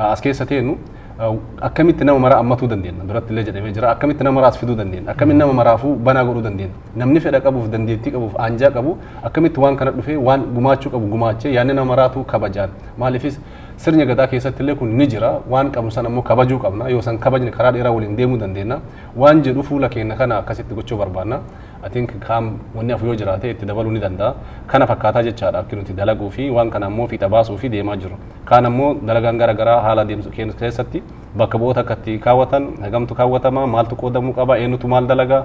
as keessa teenyu akkamitti nama mara ammatuu dandeenya duratti illee jedhamee jira akkamitti nama maraas fiduu dandeenya akkamitti nama maraafuu banaa godhuu dandeenya namni fedha qabuuf dandeettii qabuuf aanjaa qabu akkamitti waan kana dhufee waan gumaachuu qabu gumaachee yaanni nama maraatu kabajaan maaliifis sirna gadaa keessatti illee kun ni jira waan qabu san ammoo kabajuu qabna yoo san kabajni karaa dheeraa waliin deemuu dandeenya waan jedhu fuula keenya kana akkasitti gochuu barbaanna I think kaam wanni afu yoo jiraate itti dabaluu ni danda'a kana fakkaataa jechaadha akka nuti dalaguu fi waan kana ammoo fiixa baasuu fi deemaa jiru kaan ammoo dalagaan gara garaa haala deemsu keessatti bakka bu'oota akkatti kaawwatan hagamtu kaawwatama maaltu qoodamuu qaba eenyutu maal dalagaa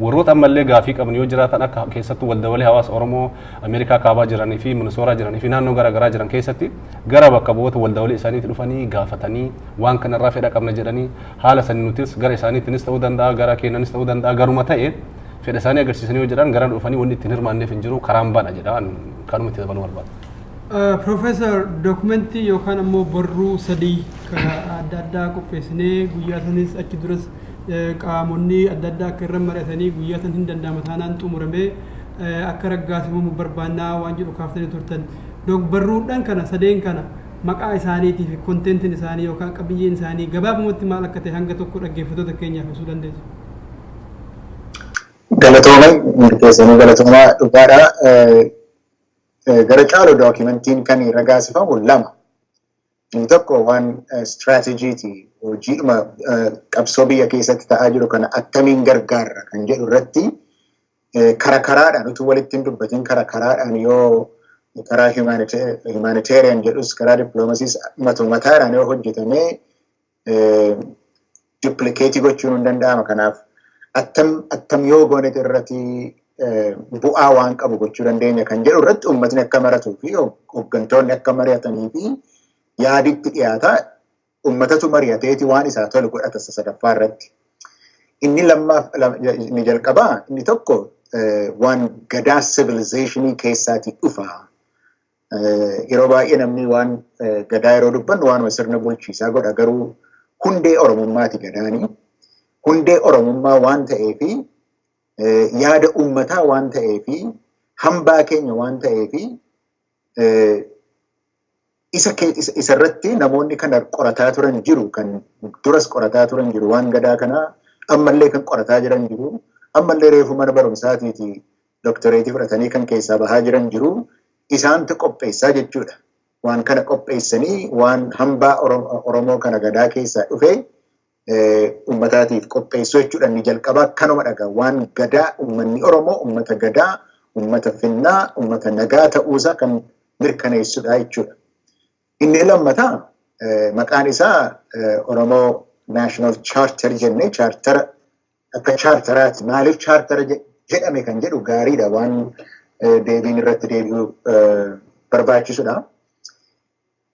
warroota ammallee gaafii qaban yoo jiraatan akka keessattuu waldawalee hawaasa Oromoo Ameerikaa kaabaa jiranii fi Minisooraa jiranii fi naannoo gara garaa jiran keessatti gara bakka bu'oota waldawalee isaaniitti dhufanii gaafatanii waan kanarraa fedha qabna jedhanii haala sanii nutis gara isaaniittinis ta'uu danda'a gara keenyanis ta'uu danda'a garuma ta'e fedha isaanii agarsiisanii yoo jedhan gara dhufanii wanni ittiin hirmaanneef hin jiru karaan bana jedhaan kanuma itti dabaluu barbaada. Professor dokumentii yookaan ammoo barruu sadii kan adda addaa qopheessinee guyyaa sanis achi duras qaamonni adda addaa akka irra mari'atanii guyyaa san hin danda'ama taanaan xumuramee akka raggaasifamu barbaannaa waan jedhu kaaftanii turtan. Barruudhaan kana sadeen kana maqaa isaaniitii fi kontentiin isaanii yookaan qabiyyeen isaanii gabaabumatti maal akka ta'e hanga tokko dhaggeeffattoota keenyaaf ibsuu dandeessu. Galatooma mirkeessanii galatoomaa dhugaadha. Gara caalu dookimentiin kan ragaasifamu lama. Inni tokko waan istiraatejiiti hojiidhuma qabsoo biyya keessatti ta'aa jiru kana akkamiin gargaarra kan jedhu irratti karaa karaadhaan utuu walitti hin dubbatin karaa karaadhaan yoo karaa humanitarian jedhus karaa dippiloomaasiis mataadhaan yoo hojjetamee duplikeetii gochuun hin danda'ama. Kanaaf attam yoo goonet irratti bu'aa waan qabu gochuu dandeenya kan jedhu irratti uummatni akka maratuu fi hooggantoonni akka mari'atanii fi yaaditti dhiyaata uummatatu mari'ateeti waan isaa tolu godhata sadaffaa irratti. Inni inni jalqabaa inni tokko waan gadaa civilizationii keessaatii dhufa. Yeroo baay'ee namni waan gadaa yeroo dubbannu waanuma sirna bulchiisaa godha garuu hundee oromummaati gadaanii. Hundee oromummaa waan ta'eefi yaada uummataa waan ta'eefi hambaa keenya waan ta'eefi isarratti namoonni kan qorataa turan jiru kan duras qorataa turan jiru waan gadaa kanaa ammallee kan qorataa jiran jiru ammallee reefu mana barumsaatiiti doktoreetii fudhatanii kan keessaa bahaa jiran jiru isaantu qopheessaa jechuudha. Waan kana qopheessanii waan hambaa Oromoo kana gadaa keessaa dhufee uummataatiif qopheessuu jechuudha. Inni jalqabaa kanuma dhagaa waan gadaa uummanni Oromoo uummata gadaa uummata finnaa uummata nagaa ta'uusaa kan mirkaneessudha jechuudha. Inni lammataa maqaan isaa Oromoo National Charter jennee chaartara akka chaartaraati maaliif chaartara jedhame kan jedhu gaariidha waan deebiin irratti deebi'uu barbaachisudha.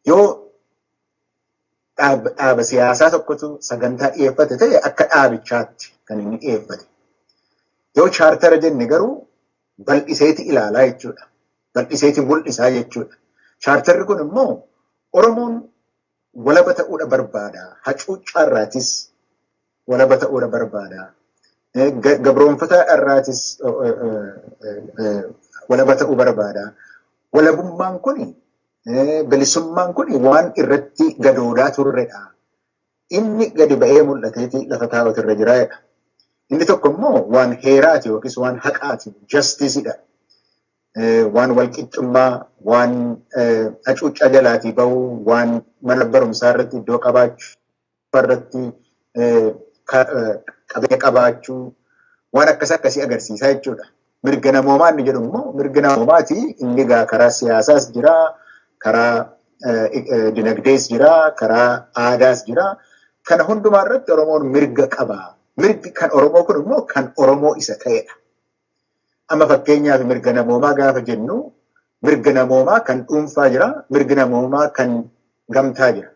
Yoo dhaaba siyaasaa tokkotu sagantaa dhiyeeffate ta'e akka dhaabichaatti kan inni dhiyeeffate. Yoo chaartara jenne garuu bal'iseeti ilaalaa jechuudha. Bal'iseeti mul'isaa jechuudha. Chaartarri kun immoo Oromoon walaba ta'uudha barbaada. Hacuuccaarraatis walaba ta'uudha barbaada. Gabroonfataa irraatis walaba ta'uu barbaada. Walabummaan kuni bilisummaan kun waan irratti gadoodaa turredha. Inni gadi ba'ee mul'ateeti lafa taa'utu irra jiraadha. Inni tokko immoo waan heeraati yookiis waan haqaati, jastiisidha. Waan walqixxummaa, waan hacuuccaa jalaatii bahu, waan mana barumsaa irratti iddoo qabaachuu, irratti qabee qabaachuu, waan akkasii agarsiisaa jechuudha. Mirga namoomaa inni jedhu immoo mirga namoomaati inni egaa karaa siyaasaas jira. Karaa dinagdees jira, karaa aadaas jira. Kana hundumaa irratti Oromoon mirga qaba. Mirgi kan Oromoo kun immoo kan Oromoo isa ta'edha. Amma fakkeenyaaf mirga namoomaa gaafa jennu mirga namoomaa kan dhuunfaa jira, mirga namoomaa kan gamtaa jira.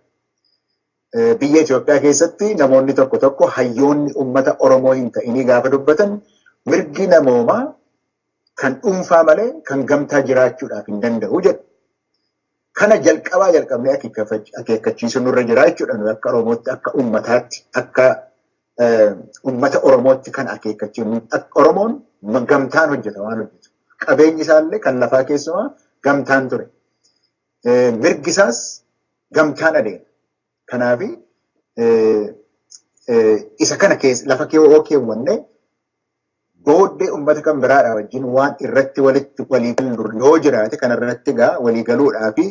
Biyya Itoophiyaa keessatti namoonni tokko tokko hayyoonni uummata Oromoo hin ta'inii gaafa dubbatan mirgi namoomaa kan dhuunfaa malee kan gamtaa jiraachuudhaaf hin danda'u jedhu. Kana jalqabnee akeekkachiisuu nurra jira jechuudha. Akka Oromootti, akka uummataatti, akka uummata Oromootti kan akeekkachiisnu. Oromoon gamtaan hojjeta waan hojjetu. Qabeenyi isaallee kan lafaa keessumaa gamtaan ture. Mirgi isaas gamtaan adeema. Kanaaf isa kana keessa lafa kee keewwanne booddee uummata kan biraadha wajjin waan irratti walii galu yoo jiraate kana irratti egaa walii galuudhaa fi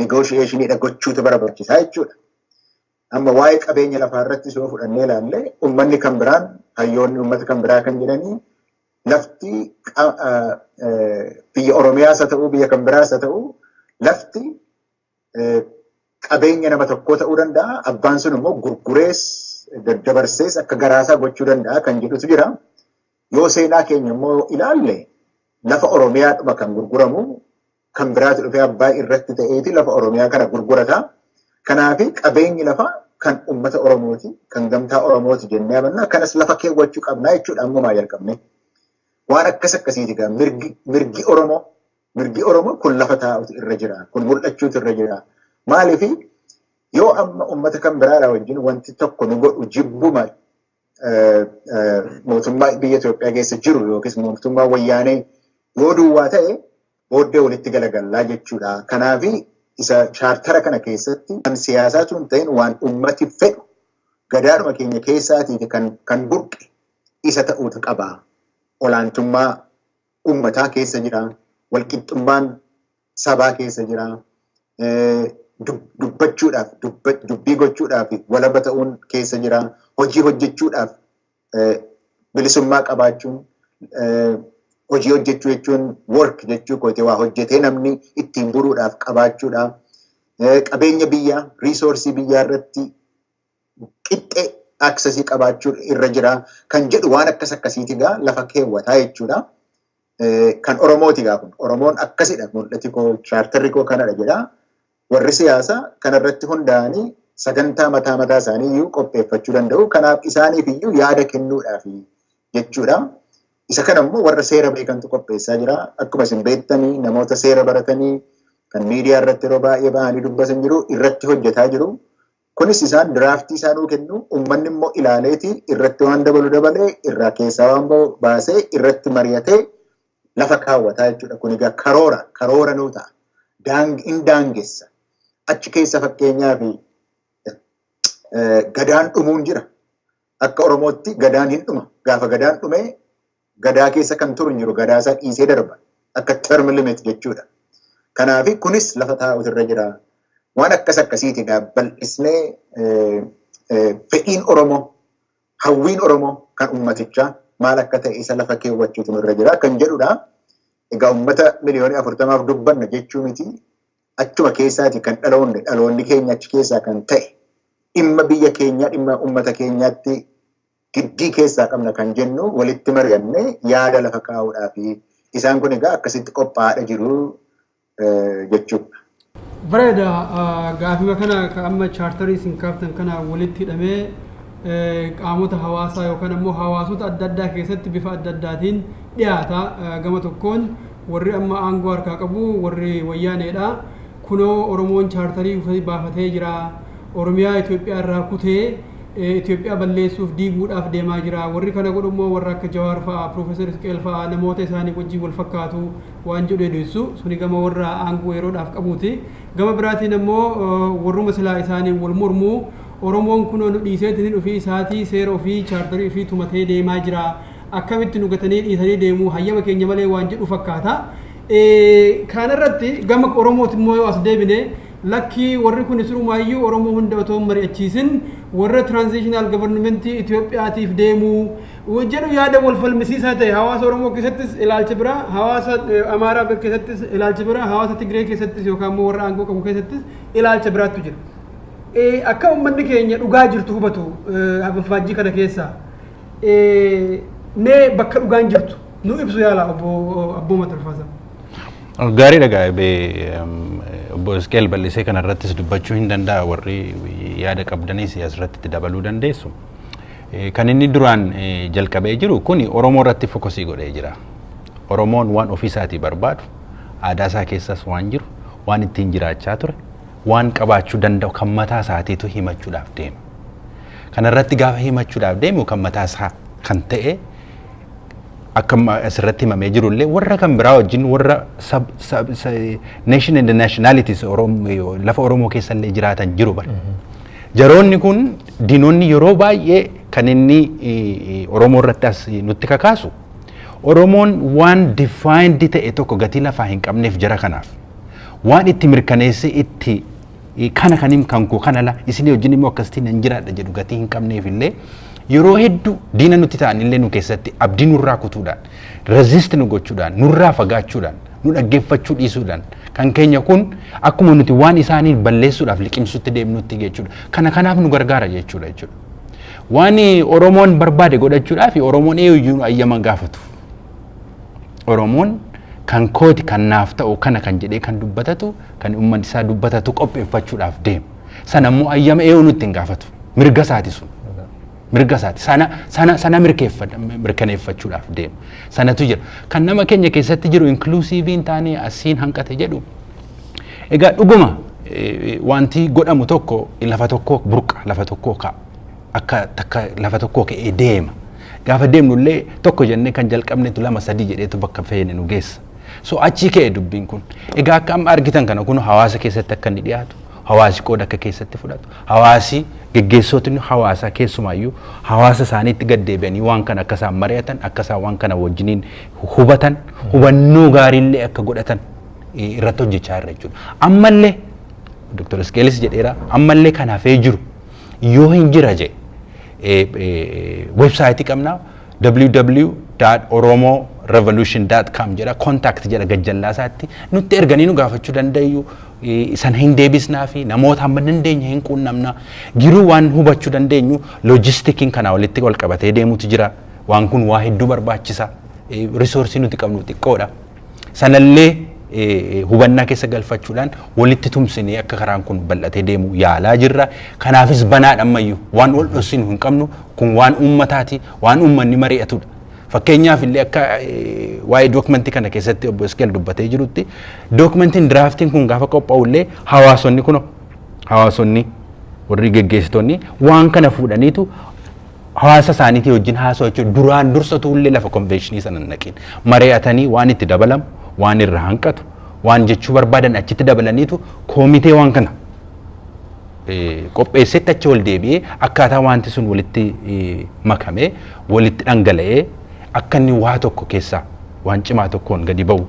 negotiationiidha gochuutu barbaachisaa jechuudha. Amma waa'ee qabeenya lafaa irratti soo fudhannee ilaalle uummanni kan biraan hayyoonni uummata kan biraa kan jedhanii lafti biyya Oromiyaas haa ta'uu biyya kan biraas haa ta'uu lafti qabeenya nama tokkoo ta'uu danda'a. Abbaan sun immoo gurgurees daddabarsees akka garaasaa gochuu danda'a kan jedhutu jira. Yoo seenaa keenya immoo ilaalle lafa Oromiyaadhuma kan gurguramu kan biraatu dhufee abbaa irratti ta'eeti lafa Oromiyaa kana gurgurata. Kanaaf qabeenyi lafaa kan uummata Oromooti, kan gamtaa Oromooti jennee amanna. Kanas lafa keewwachuu qabnaa jechuudha ammumaa jalqabne. Waan akkasiiti egaa mirgi Oromoo kun lafa taa'utu irra jira, kun mul'achuutu irra jira. Maaliif yoo amma uummata kan biraadhaa wajjin wanti tokko nu godhu jibbuma mootummaa biyya Itoophiyaa keessa jiru yookiis mootummaa wayyaanee yoo duwwaa ta'e booddee walitti galagallaa jechuudha. Kanaaf isa chaartara kana keessatti kan siyaasaa tun ta'in waan ummati fedhu gadaadhuma keenya keessaatii kan burqe isa ta'uutu qaba. Olaantummaa ummataa keessa jira, walqixxummaan sabaa keessa jira, dubbachuudhaaf, dubbii gochuudhaaf walaba ta'uun keessa jira, hojii hojjechuudhaaf bilisummaa qabaachuun hojii hojjechuu jechuun work jechuu kootee waa hojjetee namni ittiin buruudhaaf qabaachuudhaaf qabeenya biyyaa riisoorsii biyyaa irratti qixxee aksesii qabaachuu irra jira kan jedhu waan akkasiiti gaa lafa keewwataa jechuudha. Kan Oromooti gaa kun Oromoon akkasidha mul'ati koo chaartarri koo kanadha jedha. Warri siyaasaa kanarratti hundaa'anii sagantaa mataa isaanii iyyuu qopheeffachuu danda'u. Kanaaf isaaniif iyyuu yaada kennuudhaaf jechuudha. Isa kana immoo warra seera beekantu qopheessaa jira. Akkuma isin beektanii namoota seera baratanii kan miidiyaa irratti yeroo baay'ee bahanii dubbatan jiru irratti hojjetaa jiru. Kunis isaan diraaftii isaanuu kennu uummanni immoo ilaaleeti irratti waan dabalee irraa keessaa waan baasee irratti mari'atee lafa kaawwataa jechuudha. Kun egaa karoora nuu ta'a. In daangessa. Achi keessa fakkeenyaaf gadaan dhumuun jira. Akka Oromootti gadaan hin dhuma. Gaafa gadaan dhumee gadaa keessa kan turu hin jiru. Gadaa isaa dhiisee darba. Akka term limit jechuudha. Kanaaf kunis lafa taa'utu irra jira. Waan akkasiiti bal'isnee fedhiin Oromoo, hawwiin Oromoo kan uummatichaa maal akka ta'e isa lafa keewwachuutu irra jira kan jedhudha. Egaa uummata miliyoonii 40 dubbanna jechuu miti. Achuma keessaati kan dhaloonni keenya achi keessaa kan ta'e dhimma biyya keenyaa dhimma uummata keenyaatti giddii keessaa qabna kan jennu walitti mari'annee yaada lafa kaa'uudhaaf isaan kun egaa akkasitti qophaa'aa jiru jechuudha. Bareeda gaafima kana amma chaartarii isin kaaftan kana walitti hidhamee qaamota hawaasaa yookaan ammoo hawaasota adda addaa keessatti bifa adda addaatiin dhiyaata. Gama tokkoon warri amma aangoo harkaa qabu warri wayyaaneedha. Kunoo Oromoon chaartarii baafatee jira. Oromiyaa Itoophiyaa irraa kutee Itoophiyaa balleessuuf diiguudhaaf deemaa jira. Warri kana godhu immoo warra akka Jawaar fa'aa, Profeesar Isqeel fa'aa namoota isaanii wajjin wal fakkaatu waan jedhu deessu. Suni gama warra aangoo yeroodhaaf qabuuti. Gama biraatiin immoo warruma silaa isaanii wal mormuu Oromoon kunoo nu dhiiseetiin ofii isaatii seera ofii chaartarii ofii tumatee deemaa jira. Akkamitti nu gatanii dhiisanii deemuu hayyama keenya malee waan jedhu fakkaata. Kanarratti gama Oromooti immoo yoo as deebine lakki warri kun isirumaayyuu Oromoo hunda otoo mari'achiisin warra transitional government Itoophiyaatiif deemuu jedhu yaada wal falmisiisaa ta'e hawaasa Oromoo keessattis ilaalcha bira, hawaasa Amaaraa keessattis ilaalcha bira, hawaasa Tigree keessattis yookaan immoo warra aangoo qabu keessattis ilaalcha biraatu jira. Akka uummanni keenya dhugaa jirtu hubatu faajjii kana keessa mee bakka dhugaan jirtu nu ibsu yaala obbo Matarfaasaa. Gaarii dhagaa obbo Isqeel bal'isee kanarrattis dubbachuu hin danda'a warri yaada qabdanis asirratti dabaluu dandeessu. Kan inni duraan jalqabee jiru kun Oromoo irratti fokusii godhee jira. Oromoon waan ofiisaatii barbaadu aadaa isaa keessas waan jiru waan ittiin jiraachaa ture waan qabaachuu danda'u kan mataa isaatiitu himachuudhaaf deema. Kanarratti gaafa himachuudhaaf deemu kan mataa isaa kan ta'e akka asirratti himamee jirullee warra kan biraa wajjin warra nation and nationalities lafa Oromoo keessallee jiraatan jiru bara. Jaroonni kun diinonni yeroo baay'ee kan inni Oromoo irratti as nutti kakaasu Oromoon waan defined ta'e tokko gatii lafaa hin qabneef jara kanaaf waan itti mirkaneesse itti kana kanim kanko kana la isin wajjin immoo akkasitiin hin jiraadha jedhu gatii hin qabneef illee yeroo hedduu diina nutti ta'an illee nu keessatti abdii nurraa kutuudhaan resist nu gochuudhaan nurraa fagaachuudhaan nu dhaggeeffachuu dhiisuudhaan kan keenya kun akkuma nuti waan isaaniin balleessuudhaaf liqimsutti deemnutti jechuudha kana kanaaf nu gargaara jechuudha jechuudha waan Oromoon barbaade godhachuudhaaf Oromoon eeyyuu ayyama gaafatu Oromoon kan kooti kan naaf ta'u kana kan jedhee kan dubbatatu kan uummanni isaa dubbatatu qopheeffachuudhaaf deema sana immoo ayyama eeyyuu nutti hin gaafatu mirga isaati sun mirga isaati sana mirkaneeffachuudhaaf deema sanatu jira kan nama keenya keessatti jiru inklusiiviin taanee asiin hanqate jedhu egaa dhuguma wanti godhamu tokko lafa tokko burqa lafa tokko ka akka takka lafa tokko ka'ee deema gaafa deemnullee tokko jennee kan jalqabnetu lama sadii jedheetu bakka feene nu geessa so achi ka'e dubbiin kun egaa akka amma argitan kana kun hawaasa keessatti akka inni dhiyaatu hawaasi qooda akka keessatti fudhatu hawaasi geggeessotni hawaasa keessumaayyuu hawaasa isaaniitti gaddeebi'anii waan kana akka isaan mari'atan akka isaan waan kana wajjiniin hubatan hubannoo gaariillee akka godhatan irratti hojjechaa irra jechuudha ammallee Dr. Iskeelis jedheera ammallee kanaafee jiru yoo hin jira je website qabna www.oromorevolution.com jedha contact jedha gajjallaa isaatti nutti erganii nu gaafachuu danda'u isan hin deebisnaa fi namoota hamma dandeenya hin quunnamna giruu waan hubachuu dandeenyu logistikiin kana walitti wal qabatee deemutu jira waan kun waa hedduu barbaachisa resource nuti qabnu xiqqoodha sanallee hubannaa keessa galfachuudhaan walitti tumsinee akka karaan kun bal'atee deemu yaalaa jirra kanaafis banaadha ammayyuu waan ol dhossinu hin qabnu kun waan uummataati waan uummanni mari'atudha fakkeenyaaf illee akka waa'ee dookumentii kana keessatti obbo Iskeel dubbatee jirutti dookumentiin draftiin kun gaafa qophaa'u illee hawaasonni warri geggeessitoonni waan kana fuudhaniitu hawaasa isaaniitii wajjin haasa'u jechuudha duraan dursatu illee lafa konvenshinii sana naqiin mari'atanii waan itti dabalamu waan irra hanqatu waan jechuu barbaadan achitti dabalaniitu koomitee waan kana qopheessetti achi wal deebi'ee akkaataa wanti sun walitti makamee walitti dhangala'ee akka inni waa tokko keessaa waan cimaa tokkoon gadi ba'u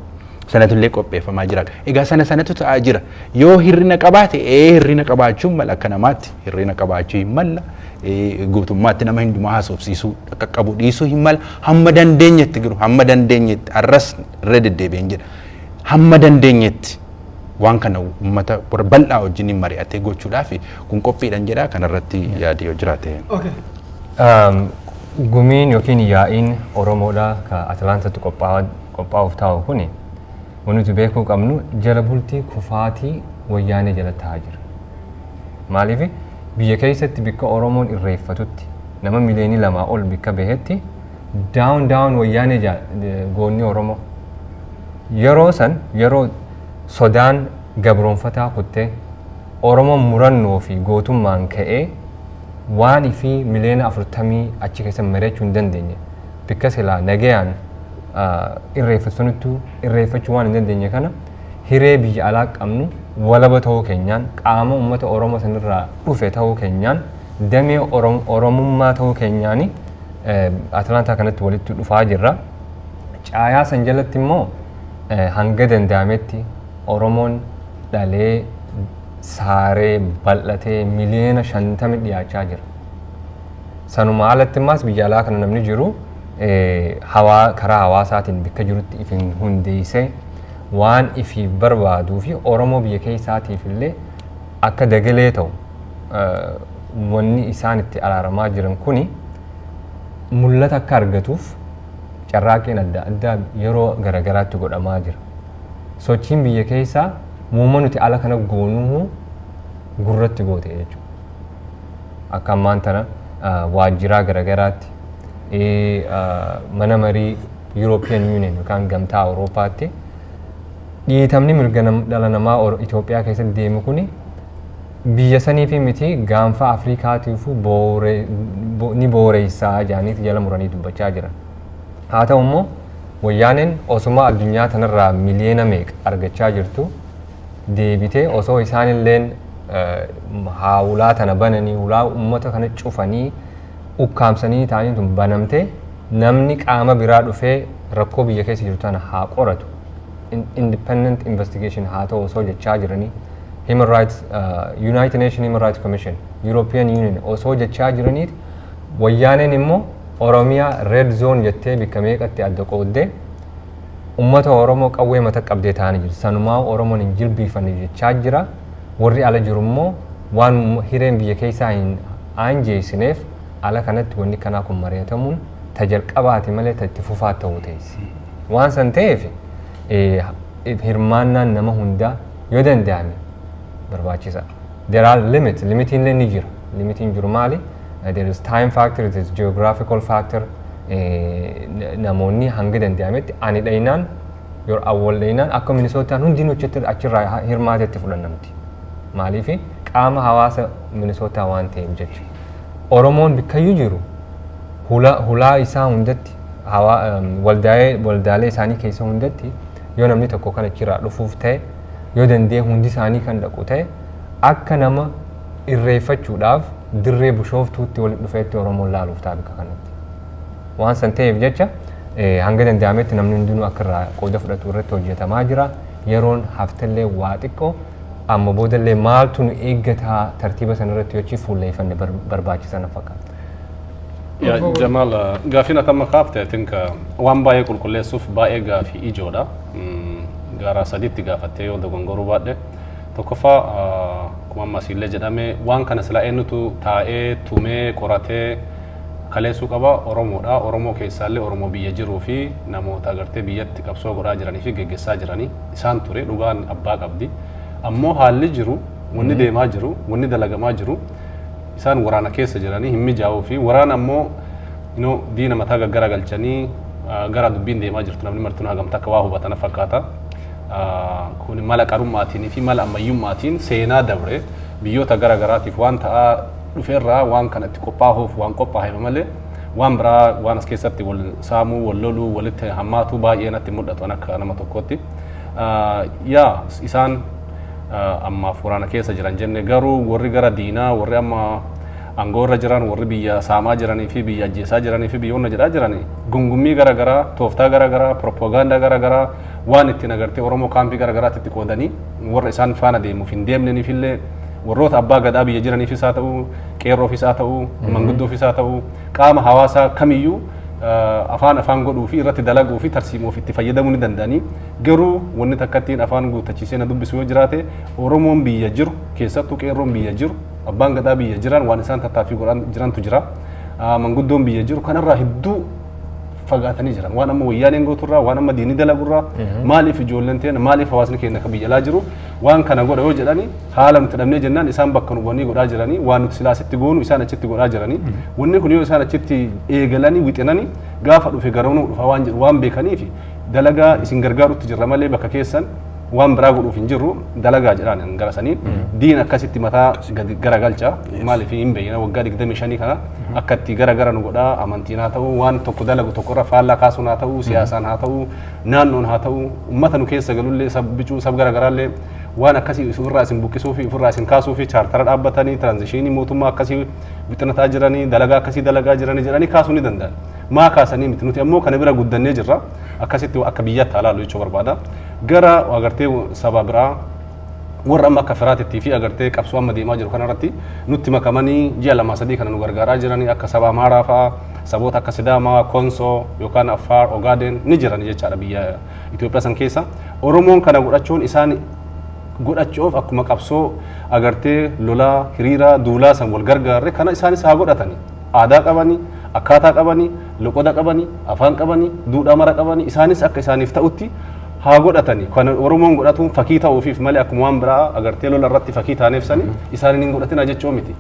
sanatullee qopheeffamaa jira egaa sanatu ta'aa jira yoo hirrina qabaate hirrina qabaachuun mala akka namaatti hirrina qabaachuu hin malla guutummaatti nama hundumaa haasofsiisuu qaqqabu dhiisuu hin mala hamma dandeenyetti giru hamma dandeenyetti arras irra deddeebi'een jedha hamma dandeenyetti waan kana uummata bal'aa wajjin mari'atee gochuudhaaf kun qophiidhan jedha kanarratti yaadii yoo jiraate. Gumiin yookiin yaa'iin Oromoodhaa ka Atlaantatti qophaa'uuf taa'u kuni wanti beekuu qabnu jala bultii kufaatii wayyaanee jala taa'aa jira. Maaliif biyya keessatti bikka Oromoon irreeffatutti nama miliyoonii 2 ol bikka bahetti daawun wayyaanee goonni Oromoo yeroo sodaan gabroonfataa kuttee Oromoon murannoo fi gootummaan ka'ee waan fi miliyoona 40 achi keessa mari'achuu hin dandeenye bikka silaa nagayaan irreeffachuu waan hin dandeenye kana hiree biyya alaa qabnu walaba ta'uu keenyaan qaama uummata Oromoo sanirraa dhufe ta'uu keenyaan damee Oromummaa ta'uu keenyaani Atlaantaa kanatti walitti dhufaa jirra. Caayaa san jalatti immoo hanga danda'ametti Oromoon dhalee saaree bal'atee miliyoona 50 dhiyaachaa jira. Sanuma alatti immaas biyya alaa kana namni jiru karaa hawaasaatiin bikka jirutti ifin hundeessee waan ifiif barbaaduu fi Oromoo biyya keessaatiif illee akka dagalee ta'u wanni isaan itti araaramaa jiran kuni mul'ata akka argatuuf carraaqiin adda addaa yeroo garagaraatti godhamaa jira. Sochiin biyya keessaa muummaa nuti ala kana goonuu gurratti goote jechuudha. Akka ammaan tana waajjiraa garagaraatti mana marii European Union yookaan gamtaa Awurooppaatti dhiitamni mirga dhala namaa Itoophiyaa keessatti deemu kuni biyya sanii fi miti gaanfa Afrikaatiif ni booreessaa jaaniiti jala muranii dubbachaa jiran. Haa ta'u immoo wayyaaneen osuma addunyaa tanarraa miliyoona meeqa argachaa jirtu deebitee osoo isaanilleen haa ulaa tana bananii ulaa uummata kana cufanii ukkaamsanii ta'anii tun banamte namni qaama biraa dhufee rakkoo biyya keessa jiru tana haa qoratu independent investigation haa ta'u osoo jechaa jiranii Human Rights United Nations Human Rights Commission European Union osoo jechaa jiraniit wayyaaneen immoo Oromiyaa red zone jettee bikka meeqatti adda qooddee ummata Oromoo qawwee mata qabdee ta'anii jiru. Sanumaa Oromoon hin jilbiifanne jechaa jira. Warri ala jiru immoo waan hireen biyya keessaa hin aanjeesineef ala kanatti wanni kanaa kun mari'atamuun tajalqabaati malee itti fufaa ta'uu teessi. Waan san ta'eef hirmaannaan nama hundaa yoo danda'ame barbaachisa. There are limits. Limitiin illee ni jira. Limitiin jiru maali? There is time factor, there is geographical factor. Namoonni hanga danda'ametti ani dhaynaan yoo awwal dhaynaan akka Minisootaan hundinuu achirraa hirmaatetti fudhannamti. Maaliif qaama hawaasa Minisootaa waan ta'eef jecha. Oromoon bikkayyuu jiru hulaa isaa hundatti waldaalee isaanii keessa hundatti yoo namni tokko kan achirraa dhufuuf ta'e yoo danda'e hundi isaanii kan dhaqu ta'e akka nama irreeffachuudhaaf dirree Bishooftuutti walitti dhufeetti Oromoon laaluuf ta'a bika kanatti. Waan san ta'eef jecha hanga danda'ametti namni hundinuu akka irraa qooda fudhatu irratti hojjetamaa jira. Yeroon haftallee waa xiqqoo amma boodallee maaltu nu eeggataa tartiiba sana irratti yochi fuulleeffanne barbaachisan fakkaata. Ya Jamal gaafina tamma kaafte tinka waan baay'ee qulqulleessuuf baay'ee gaafii ijoodha. Gara sadiitti gaafattee yoo dogongoruu baadhe tokkoffaa kuma ammasillee jedhame waan kana silaa eenyutu taa'ee tumee qoratee kaleessuu qaba Oromoodha. Oromoo keessaallee Oromoo biyya jiruu fi namoota agartee biyyatti qabsoo godhaa jiranii fi geggeessaa jiranii isaan ture dhugaan abbaa qabdi. Ammoo haalli jiru wanni deemaa jiru wanni dalagamaa jiru isaan waraana keessa jiranii hin mijaa'uu fi waraana ammoo diina mataa gaggara galchanii gara dubbiin deemaa jirtu namni martuu hagamta akka waa hubatan fakkaata. Kun mala qarummaatiin fi mala ammayyummaatiin seenaa dabre biyyoota gara garaatiif waan ta'aa dhufeerraa waan kanatti qophaa'uuf waan qophaa'e malee waan biraa waan as keessatti wal saamuu wal loluu walitti hammaatu baay'ee natti mul'atu akka nama tokkotti. Yaa isaan ammaaf waraana keessa jiran jenne garuu warri gara diinaa warri amma aangoo irra jiran warri biyya saamaa jiranii fi biyya ajjeesaa jiranii fi biyyoonni jedhaa jiranii gungummii garaagaraa tooftaa garaagaraa propagaandaa garaagaraa waan ittiin agartee Oromoo kaampii garaagaraatti itti qoodanii warra isaan faana deemuuf hin deemneniif illee warroota abbaa gadaa biyya jiraniifis haa ta'u qeerroofis haa ta'u manguddoofis haa ta'u qaama hawaasaa kamiyyuu afaan godhuu fi irratti dalaguu fi tarsiimuuf itti fayyadamuu ni danda'anii garuu wanni takkattiin afaan guuttachiisee na dubbisu yoo jiraate Oromoon biyya jiru keessattuu qeerroon biyya jiru abbaan gadaa biyya jiran waan isaan tattaaffii godhan jirantu jira manguddoon biyya jiru kanarraa hedduu fagaatanii jiran waan amma wayyaaneen gooturraa waan amma diinni dalagurraa maaliif ijoolleen teena maaliif hawaasni keenya akka biyya laa jiru waan kana godha yoo jedhani haala nuti dhabnee jennaan isaan bakka nu bu'anii godhaa jiranii waan nuti silaa asitti goonu isaan achitti godhaa jiranii wanni kun yoo isaan achitti eegalanii wixinanii gaafa dhufe garoonuu dhufa waan jedhu waan beekaniif dalagaa isin gargaarutti jirra malee bakka keessan waan biraa godhuuf hin jirru dalagaa jedhaan garasanii diin akkasitti mataa garagalcha maaliif hin beeyna waggaa 25 kana akkatti gara nu godhaa amantiin haa ta'u waan tokko dalagu tokkorra faallaa kaasuun haa ta'u siyaasaan haa ta'u naannoon haa ta'u ummata nu keessa galullee sabbicuu sab garaagaraallee waan akkasii ofirraa isin buqqisuu fi ofirraa isin kaasuu fi chaartara dhaabbatanii tiraanzishinii mootummaa akkasii wixinataa jiranii dalagaa akkasii dalagaa jiranii jedhanii kaasuu ni danda'an. Maa kaasanii miti nuti ammoo kana bira guddannee jirra akkasitti akka biyyatti haalaalu jechuu barbaada. Gara agartee saba biraa warra amma akka firaatitti fi agartee qabsoo amma deemaa jiru kanarratti nutti makamanii ji'a 2-3 kana nu gargaaraa jiranii akka saba Amaaraa fa'aa saboota akka Sidaamaa, Konsoo yookaan Affaar, Ogaaden ni jiran jechaadha biyya Itoophiyaa san keessa. Oromoon kana godhachuun isaan godhachuuf akkuma qabsoo agartee lolaa hiriira duulaa san wal gargaarre kana isaanis haa godhatani aadaa qabani akkaataa qabani loqoda qabani afaan qabani duudhaa mara qabani isaanis akka isaaniif ta'utti haa godhatani kan Oromoon godhatuun fakkii ta'uufiif malee akkuma waan biraa agartee lola irratti fakkii taaneef sani isaaniin hin godhatina jechuu miti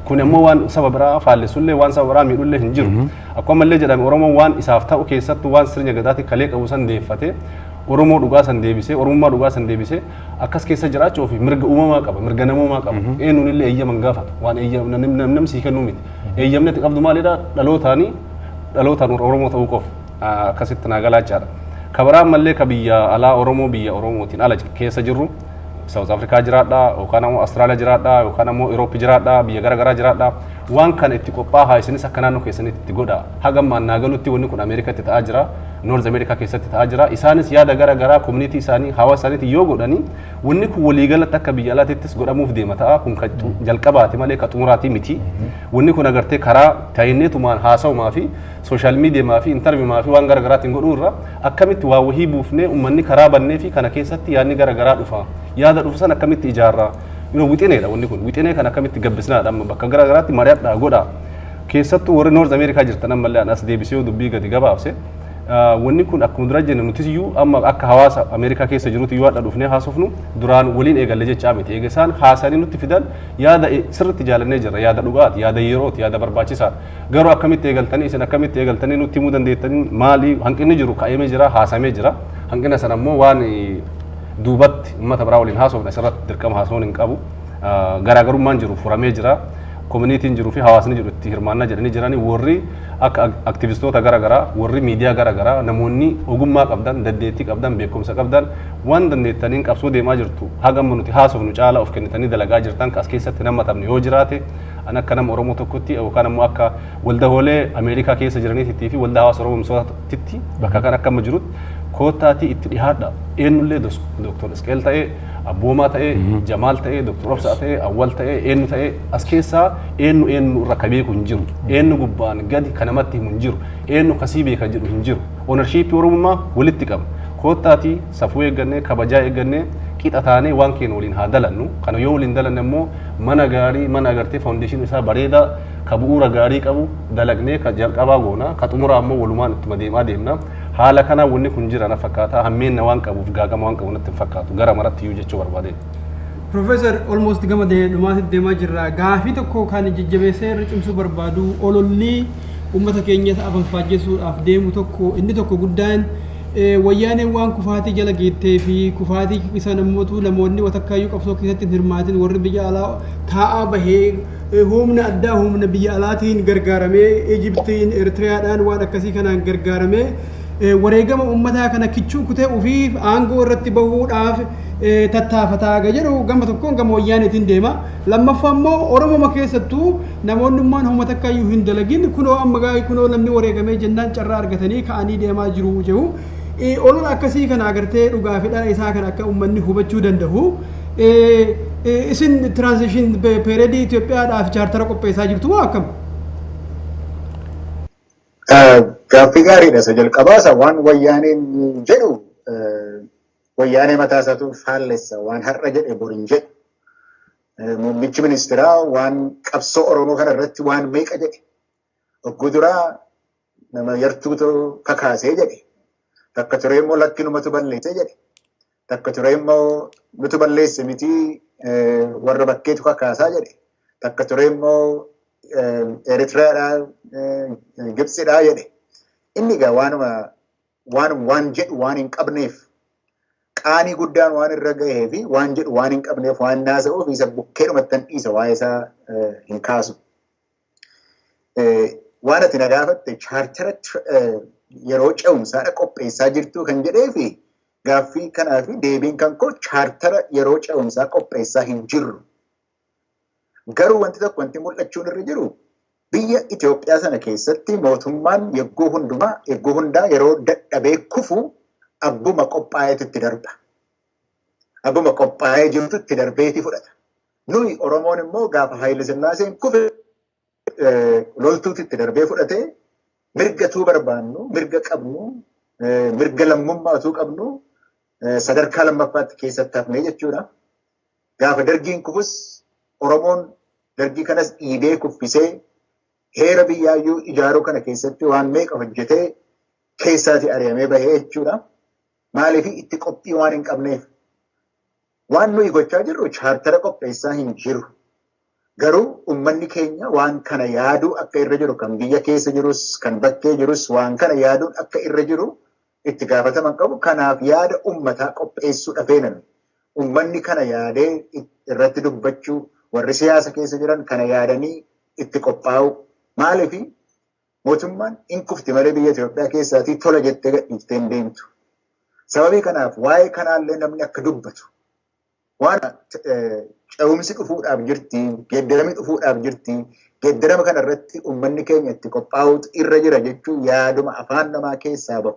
kun immoo waan saba biraa faallesullee waan saba biraa miidhullee hin jiru akkuma illee jedhame Oromoon waan isaaf ta'u keessattuu waan sirnya gadaatti kalee qabu san deeffatee Oromoo dhugaa san deebisee Oromummaa dhugaa san deebisee akkas keessa jiraachuu fi mirga uumamaa qaba mirga namummaa qaba eenyuun illee eeyyaman gaafata waan namni sii kennuu miti eeyyamni itti qabdu maalidha dhalootaan Oromoo ta'uu qofa akkasitti naa galaachaadha kabaraan mallee ka biyya alaa Oromoo biyya Oromootiin ala keessa jirru South Africa jiraadha yookaan ammoo Australia jiraadha yookaan ammoo Europe jiraadha biyya garaagaraa jiraadha waan kana itti qophaa'aa isinis akka naannoo keessanitti itti godha hagam naagalutti wanni kun Ameerikaatti ta'aa jira North America keessatti ta'aa jira isaanis yaada garaagaraa community isaanii hawaasa isaaniitti yoo godhanii wanni kun waliigalatti akka biyya alaattis godhamuuf deema ta'a kun jalqabaati malee ka xumuraati miti wanni kun agartee karaa taayineetumaan haasa'umaa fi social media maa fi interview maa fi waan garaagaraatiin godhuu irra akkamitti waa wahii buufnee uummanni karaa bannee fi kana keessatti yaadni garaagaraa dhufa yaada dhufu san akkamitti ijaarraa wixinedha wanni kun wixinee kan akkamitti gabbisnaadha amma bakka garaagaraatti mari'adhaa godha keessattuu warri North America jirtan ammallee as deebisee dubbii gadi gabaabse wanni kun akkuma dura jenne nutis iyyuu amma akka hawaasa Ameerikaa keessa jirutti yoo hadha dhufnee haasofnu duraan waliin eegalle jechaa miti eega isaan haasanii nutti fidan yaada sirriitti jaalannee jirra yaada dhugaati yaada yerooti yaada barbaachisaadha garuu akkamitti eegaltanii isin akkamitti eegaltanii nutti himuu dandeettanii maali hanqinni jiru kaa'amee jira haasamee jira hanqina sana ammoo waan duubatti uummata biraa waliin haasofna asirratti dirqama haasawuun hin qabu garaagarummaan jiru furamee jira communitiin jiru fi hawaasni jiru itti hirmaannaa jedhanii jiranii warri akka aktivistoota garaagaraa warri miidiyaa garaagaraa namoonni ogummaa qabdan dandeettii qabdan beekumsa qabdan waan dandeettaniin qabsoo deemaa jirtu hagam nuti haasofnu caala of kennitanii dalagaa jirtan as keessatti nama taphne yoo jiraate an akka nama Oromoo tokkotti yookaan ammoo akka waldahoolee Ameerikaa keessa jiraniitti fi waldaa hawaasa Oromoo Misootaatti bakka kan akka jirutti kootaati itti dhihaadha eenyullee Dr. Isqeel ta'ee abboomaa ta'ee Jamaal ta'ee Dr. Obsaa ta'ee Awwal ta'ee eenyu ta'ee as keessaa eenyu irra ka beeku hin jiru eenyu gubbaan gadi kan namatti himu hin jiru eenyu kasii beeka jedhu hin jiru ownership Oromummaa walitti qaba kootaati safuu eeggannee kabajaa eeggannee qixa taanee waan keenya waliin haa dalannu kana yoo waliin dalanne immoo mana gaarii mana agartee foundation isaa bareedaa ka bu'uura gaarii qabu dalagnee ka jalqabaa goona ka xumuraa ammoo walumaan ittuma deemna haala kana wanni kun jira na fakkaata hammeenna waan qabuuf gaagama waan qabu natti fakkaatu gara maratti iyyuu jechuu barbaade. Professor almost gama dhumaatti deemaa jirra gaafii tokko kan jajjabeessee irra cimsuu barbaadu ololli uummata keenya afanfaajjessuudhaaf deemu tokko inni tokko guddaan wayyaaneen waan kufaatii jala geettee fi kufaatii isa namoota namoonni watakkaayyuu qabsoo keessatti hirmaatin warri biyya alaa taa'aa bahee humna addaa humna biyya alaatiin gargaaramee Ijiptiin Eritiriyaadhaan waan akkasii kanaan gargaaramee wareegama uummataa kana kichuu kutee ofii aangoo irratti bahuudhaaf tattaafataa jedhu gama tokkoon gama wayyaaneetiin deema lammaffaa immoo Oromoo keessattuu namoonni ummaan uummata akkaayyuu hin dalagin kunoo amma gaa'ii kunoo namni wareegamee jennaan carraa argatanii ka'anii deemaa jiru jedhu olola akkasii kana agartee dhugaa fi dhala isaa kan akka uummanni hubachuu danda'u isin transition period Itoophiyaadhaaf chaartara qopheessaa jirtu moo akkam? Gaaffii gaariidha isa jalqabaasa waan wayyaaneen jedhu wayyaanee mataa isaatu faallessa waan har'a jedhe bor hin jedhu muummichi ministeeraa waan qabsoo Oromoo kana irratti waan meeqa jedhe ogguu duraa nama yartuutu kakaasee jedhe takka ture immoo lakkinumatu balleesse jedhe takka ture immoo nutu balleesse miti warra bakkeetu kakaasaa jedhe takka ture immoo Eritiriyaadhaa Gibsidhaa jedhe inni egaa waan jedhu waan hin qabneef qaanii guddaan waan irra gahee fi waan jedhu waan hin qabneef waan naasa'uuf isa bukkeedhumatti dhiisa waa'ee isaa hin kaasu. Waan ati na gaafatte chaartaratti yeroo ce'umsaadha qopheessaa jirtu kan jedhee fi gaaffii kanaa fi deebiin kan koo chaartara yeroo ce'umsaa qopheessaa hin jirru. Garuu wanti tokko wanti mul'achuun irra jiru biyya Itoophiyaa sana keessatti mootummaan yegguu hundaa yeroo dadhabee kufu abbuma qophaa'eetu itti darba. Abbuma qophaa'ee jirutu itti darbeeti fudhata. Nuyi Oromoon immoo gaafa Haayile Sillaaseen kufe loltuutu itti darbee fudhatee mirgatuu barbaannu, mirga qabnu, mirga lammummaatu qabnu sadarkaa lammaffaatti keessatti hafnee jechuudha. Gaafa dargiin kufus Oromoon dargii kanas dhiibee kuffisee heera biyyaayyuu ijaaruu kana keessatti waan meeqa hojjetee keessaati ari'amee bahee jechuudha. Maaliif itti qophii waan hin qabneef. Waan nuyi gochaa jirru chaartara qopheessaa hin jiru. Garuu uummanni keenya waan kana yaaduu akka irra jiru kan biyya keessa jirus kan bakkee jirus waan kana yaaduun akka irra jiru itti gaafataman qabu. Kanaaf yaada uummataa qopheessuu dhafeenan. Uummanni kana yaadee irratti dubbachuu warri siyaasa keessa jiran kana yaadanii itti qophaa'u. Maaliif mootummaan hin kufti malee biyya Itoophiyaa keessaatii tola jettee gadhiiftee hin deemtu. Sababii kanaaf waa'ee kanaallee namni akka dubbatu waan ce'umsi dhufuudhaaf jirti, geeddarami dhufuudhaaf jirti. Geeddarama kana irratti uummanni keenya itti qophaa'uutu irra jira jechuun yaaduma afaan namaa keessaa bahu.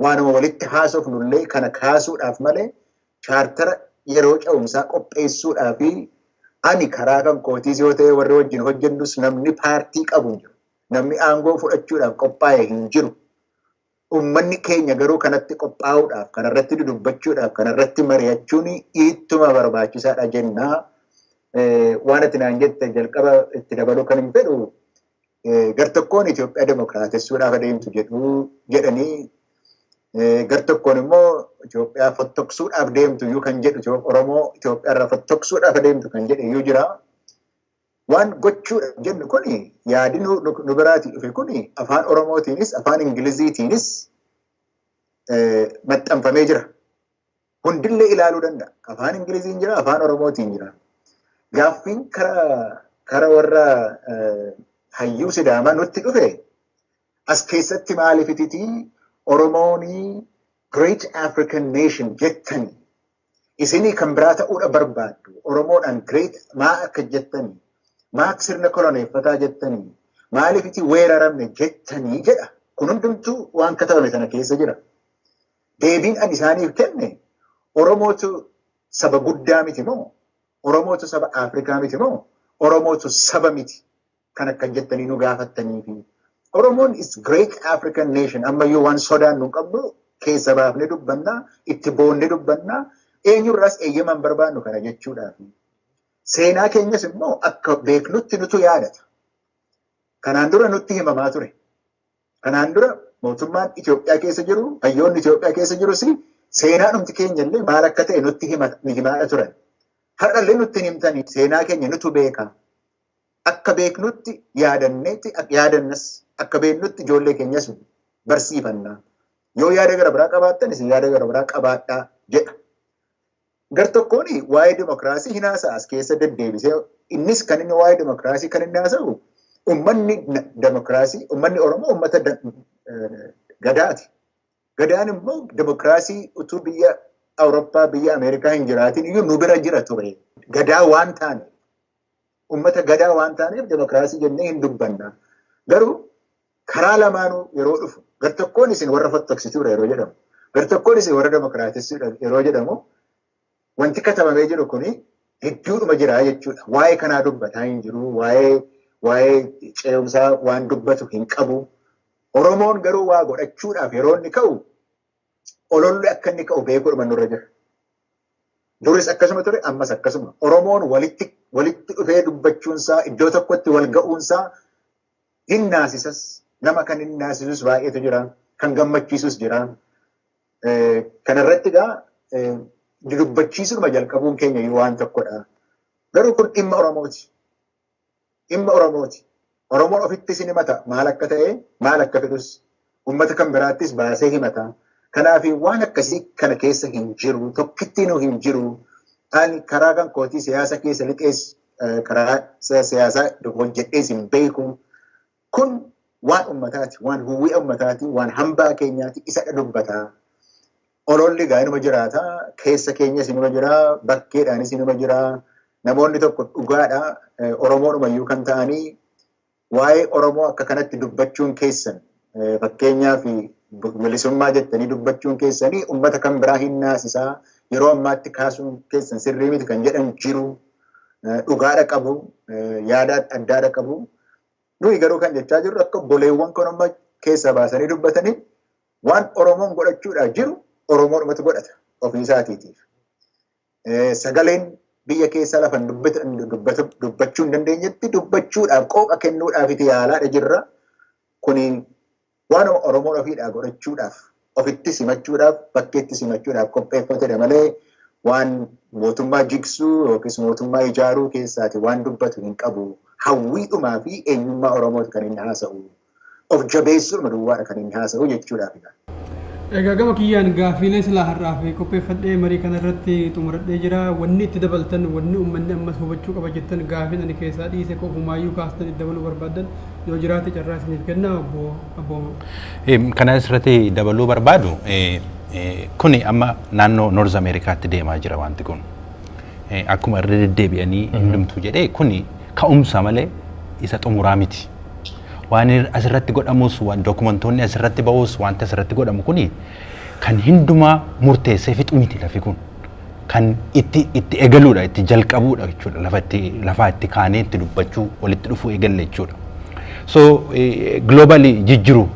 Waanuma walitti haasofnullee kana kaasuudhaaf malee chaartara yeroo ce'umsaa qopheessuudhaa fi ani karaa kan kootiis yoo ta'e warri wajjin hojjennus namni paartii qabu hin jiru. Namni aangoo fudhachuudhaaf qophaa'e hin jiru. Uummanni keenya garuu kanatti qophaa'uudhaaf, kanarratti dudubbachuudhaaf, kanarratti mari'achuun ittuma barbaachisaadha jennaa. Waan ati naan jette jalqaba itti dabaluu kan hin fedhu gar-tokkoon Itoophiyaa demokraatessuudhaaf adeemtu jedhanii gar-tokkoon immoo Itoophiyaa fottoksuudhaaf deemtu iyyuu kan jedhu Oromoo Itoophiyaa irraa fottoksuudhaaf adeemtu kan jedhe iyyuu jira. Waan gochuudhaaf jennu kuni yaadi nu biraatii dhufe kuni afaan Oromootiinis afaan Ingiliziitiinis maxxanfamee jira. Hundillee ilaaluu danda'a. Afaan Ingiliziin jira, afaan Oromootiin jira. Gaaffiin kara warra hayyuu Sidaamaa nutti dhufe as keessatti maaliifititii Oromoonii Great African Nation jettanii isinii kan biraa ta'uudha barbaaddu. Oromoodhaan Great maa akka jettanii maak sirna koloneeffataa jettanii maaliifiti weeraramne jettanii jedha. Kun hundumtuu waan katabame sana keessa jira. Deebiin ani isaaniif kenne Oromootu saba guddaa miti moo? Oromootu saba Afrikaa miti moo? Oromootu saba miti kan akka jettanii nu gaafattanii fi Oromoon is Great African Nation. Ammayyuu waan sodaan nu qabnu keessa baafne dubbannaa, itti boonne dubbannaa, eenyurraas eeyyaman barbaannu kana jechuudhaaf. Seenaa keenyas immoo akka beeknutti nutu yaadata. Kanaan dura nutti himamaa ture. Kanaan dura mootummaan Itoophiyaa keessa jiru, hayyoonni Itoophiyaa keessa jirus seenaa dhumti keenya illee maal akka ta'e nutti himaadha turan. Har'allee nutti himtanii seenaa keenya nutu beeka. Akka beeknutti yaadanneetti yaadannas akka beeknutti ijoollee keenyas barsiifannaa. Yoo yaada gara biraa qabaattan isin yaada gara biraa qabaadhaa jedha. Gar-tokkoon waa'ee dimokiraasii hin haasa'u as keessa deddeebisee innis kan inni waa'ee dimokiraasii kan inni haasa'u uummanni dimokiraasii uummanni Oromoo uummata gadaati. Gadaan immoo dimokiraasii utuu biyya Awurooppaa biyya Ameerikaa hin jiraatin iyyuu nu bira jira ture. Gadaa waan taane uummata gadaa waan taaneef dimokiraasii jennee hin dubbanna. Garuu karaa lamaanuu yeroo dhufu gar-tokkoon isin warra fottoksituudha yeroo jedhamu. Gar-tokkoon isin warra dimokiraatessuudha yeroo jedhamu. Wanti katabamee jiru kuni gidduudhuma jira jechuudha. Waa'ee kanaa dubbataa hin jiru. Waa'ee ce'umsaa waan dubbatu hin qabu. Oromoon garuu waa godhachuudhaaf yeroo inni ka'u ololli akka inni ka'u beekuudhuma nurra jira. Duris akkasuma ture ammas akkasuma. Oromoon walitti dhufee dubbachuunsaa iddoo tokkotti wal ga'uunsaa hin naasisas. Nama kan hin naasisus baay'eetu jira. Kan gammachiisus jira. Kanarratti egaa dubbachiisuma jalqabuun keenya waan tokkodha. Garuu kun dhimma Oromooti. Dhimma Oromooti. Oromoon ofitti isin himata maal akka ta'e maal akka fedhus uummata kan biraattis baasee himata. Kanaaf waan akkasii kana keessa hin jiru. Tokkittiinuu hin jiru. Ani karaa kan kootii siyaasa keessa lixees karaa siyaasaa hojjedhees hin beeku. Kun waan uummataati. Waan huwwii uummataati. Waan hambaa keenyaati. Isa dubbataa. Ololli gaa inuma jiraata. Keessa keenyas inuma jira. Bakkeedhaanis inuma jira. Namoonni tokko dhugaadha. Oromoodhumayyuu kan ta'anii waa'ee Oromoo akka kanatti dubbachuun keessan fakkeenyaaf bilisummaa jettanii dubbachuun keessanii uummata kan biraa hin naasisaa yeroo ammaatti kaasuun keessan sirrii miti kan jedhan jiru. Dhugaadha qabu. Yaada addaadha qabu. Nuyi garuu kan jechaa jirru akka boleewwan kun amma keessa baasanii dubbatanii waan Oromoon godhachuudhaaf jiru Oromoodhumatu godhata ofii isaatiitiif. Sagaleen biyya keessa lafan dubbachuu hin dandeenyetti dubbachuudhaaf qooqa kennuudhaaf itti yaalaadha jirra. Kuni waan Oromoon ofiidhaa godhachuudhaaf ofitti simachuudhaaf bakkeetti simachuudhaaf qopheeffatedha malee waan mootummaa jigsuu yookiis mootummaa ijaaruu keessaati waan dubbatu hin qabu. Hawwiidhumaa fi eenyummaa Oromooti kan inni haasa'u. Of jabeessuudhuma duwwaadha kan inni haasa'u jechuudhaafidha. Egaa gama kiyyaan gaaffiilee silaa har'aa fi qopheeffadhee marii kanarratti xumuradhee jira. Wanni itti dabaltan wanni uummanni ammas hubachuu qaba jettan gaaffiin ani keessaa dhiise qofumaayyuu kaastan itti dabaluu barbaadan yoo jiraate carraa isiniif kenna abbooma. Kana asirratti dabaluu barbaadu kuni amma naannoo Noorz Ameerikaatti deemaa jira wanti kun. akkuma irra deddeebi'anii hundumtuu jedhee kuni ka'umsa malee isa xumuraa miti. Waan asirratti godhamus waan dookumentoonni asirratti ba'us wanta asirratti godhamu kuni kan hundumaa murteessee fixu miti lafi kun. Kan itti eegaluudha itti jalqabuudha jechuudha lafaa itti kaanee itti dubbachuu walitti dhufuu eegalle jechuudha. So globally jijjiru